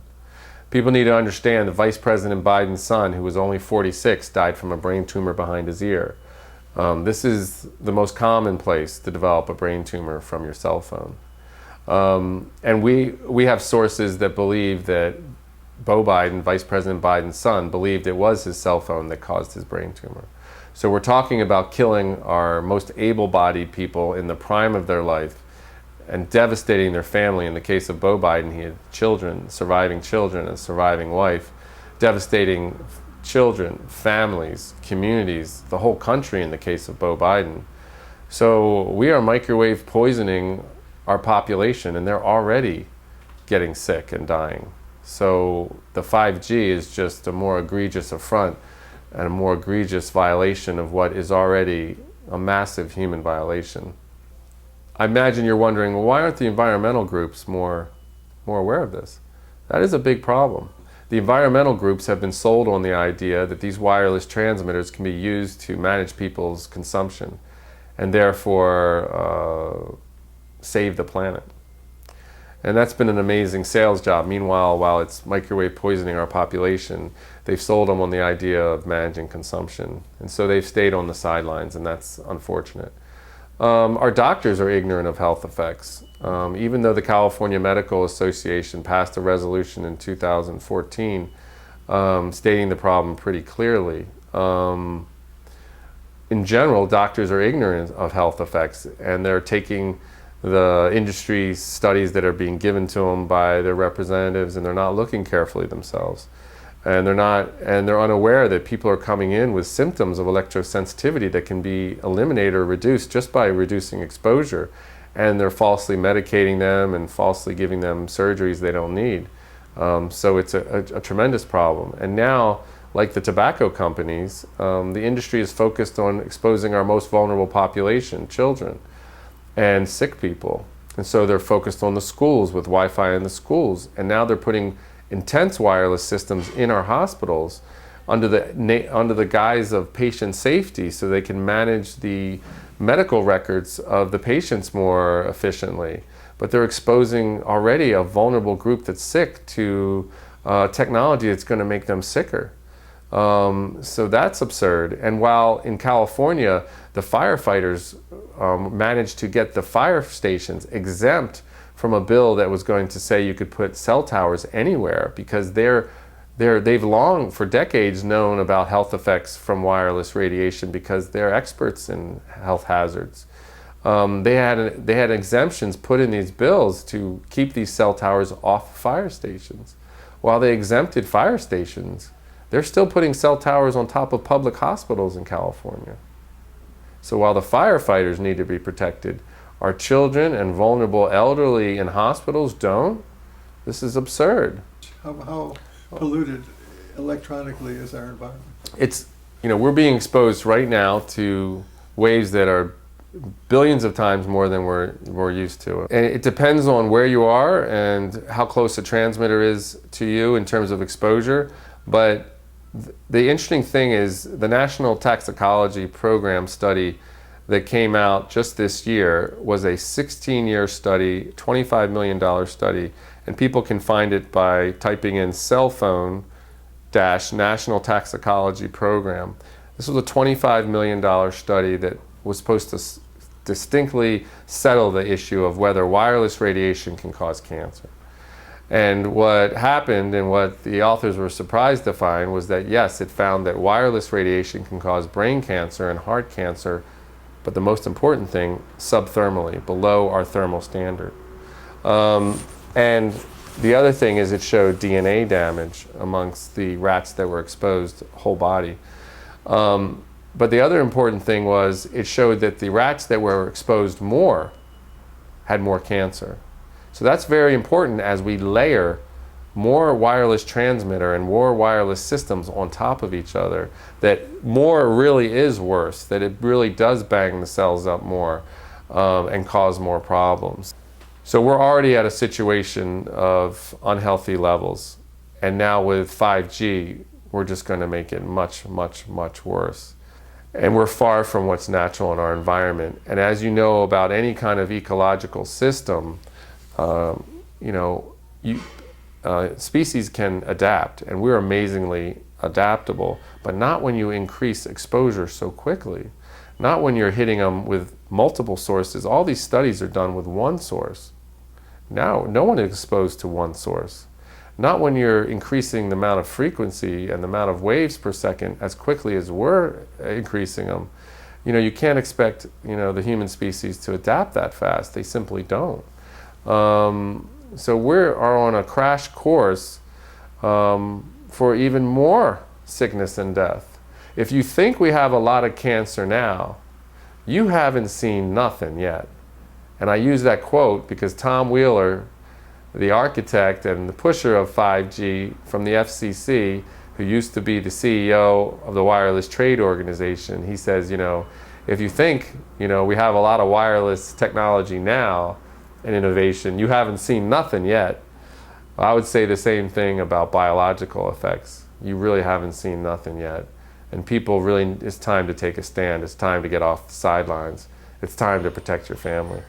People need to understand that Vice President Biden's son, who was only 46, died from a brain tumor behind his ear. This is the most common place to develop a brain tumor from your cell phone. And we have sources that believe that Beau Biden, Vice President Biden's son, believed it was his cell phone that caused his brain tumor. So we're talking about killing our most able-bodied people in the prime of their life and devastating their family. In the case of Beau Biden, he had children, a surviving wife, devastating children, families, communities, the whole country in the case of Beau Biden. So we are microwave poisoning our population, and they're already getting sick and dying. So the 5G is just a more egregious affront and a more egregious violation of what is already a massive human violation. I imagine you're wondering, well, why aren't the environmental groups more aware of this? That is a big problem. The environmental groups have been sold on the idea that these wireless transmitters can be used to manage people's consumption and therefore save the planet. And that's been an amazing sales job. Meanwhile, while it's microwave poisoning our population, they've sold them on the idea of managing consumption. And so they've stayed on the sidelines, and that's unfortunate. Our doctors are ignorant of health effects. Even though the California Medical Association passed a resolution in 2014 stating the problem pretty clearly, in general, doctors are ignorant of health effects, and they're taking the industry studies that are being given to them by their representatives, and they're not looking carefully themselves. And they're unaware that people are coming in with symptoms of electrosensitivity that can be eliminated or reduced just by reducing exposure. And they're falsely medicating them and falsely giving them surgeries they don't need. So it's a tremendous problem. And now, like the tobacco companies, the industry is focused on exposing our most vulnerable population, children and sick people. And so they're focused on the schools with Wi-Fi in the schools. And now they're putting intense wireless systems in our hospitals under the guise of patient safety, so they can manage the medical records of the patients more efficiently. But they're exposing already a vulnerable group that's sick to technology that's going to make them sicker. So that's absurd. And while in California, the firefighters managed to get the fire stations exempt from a bill that was going to say you could put cell towers anywhere, because they've long, for decades, known about health effects from wireless radiation because they're experts in health hazards. They had exemptions put in these bills to keep these cell towers off fire stations. While they exempted fire stations, they're still putting cell towers on top of public hospitals in California. So while the firefighters need to be protected, our children and vulnerable elderly in hospitals don't. This is absurd. How polluted electronically is our environment? It's, we're being exposed right now to waves that are billions of times more than we're used to. And it depends on where you are and how close a transmitter is to you in terms of exposure. But the interesting thing is the National Toxicology Program study that came out just this year was a 16-year study, $25 million study, and people can find it by typing in cell phone National Toxicology Program. This was a $25 million study that was supposed to distinctly settle the issue of whether wireless radiation can cause cancer. And what happened, and what the authors were surprised to find, was that yes, it found that wireless radiation can cause brain cancer and heart cancer, but the most important thing, subthermally, below our thermal standard. And the other thing is it showed DNA damage amongst the rats that were exposed whole body. But the other important thing was it showed that the rats that were exposed more had more cancer. So that's very important as we layer more wireless transmitter and more wireless systems on top of each other, that more really is worse, that it really does bang the cells up more and cause more problems. So we're already at a situation of unhealthy levels, and now with 5G, we're just going to make it much, much, much worse. And we're far from what's natural in our environment. And as you know about any kind of ecological system, species can adapt, and we're amazingly adaptable, but not when you increase exposure so quickly. Not when you're hitting them with multiple sources. All these studies are done with one source. Now, no one is exposed to one source. Not when you're increasing the amount of frequency and the amount of waves per second as quickly as we're increasing them. You can't expect, the human species to adapt that fast. They simply don't. So we are on a crash course for even more sickness and death. If you think we have a lot of cancer now, you haven't seen nothing yet. And I use that quote because Tom Wheeler, the architect and the pusher of 5G from the FCC, who used to be the CEO of the Wireless Trade Organization, he says, if you think, we have a lot of wireless technology now and innovation, you haven't seen nothing yet. I would say the same thing about biological effects. You really haven't seen nothing yet. And people really, it's time to take a stand. It's time to get off the sidelines. It's time to protect your family.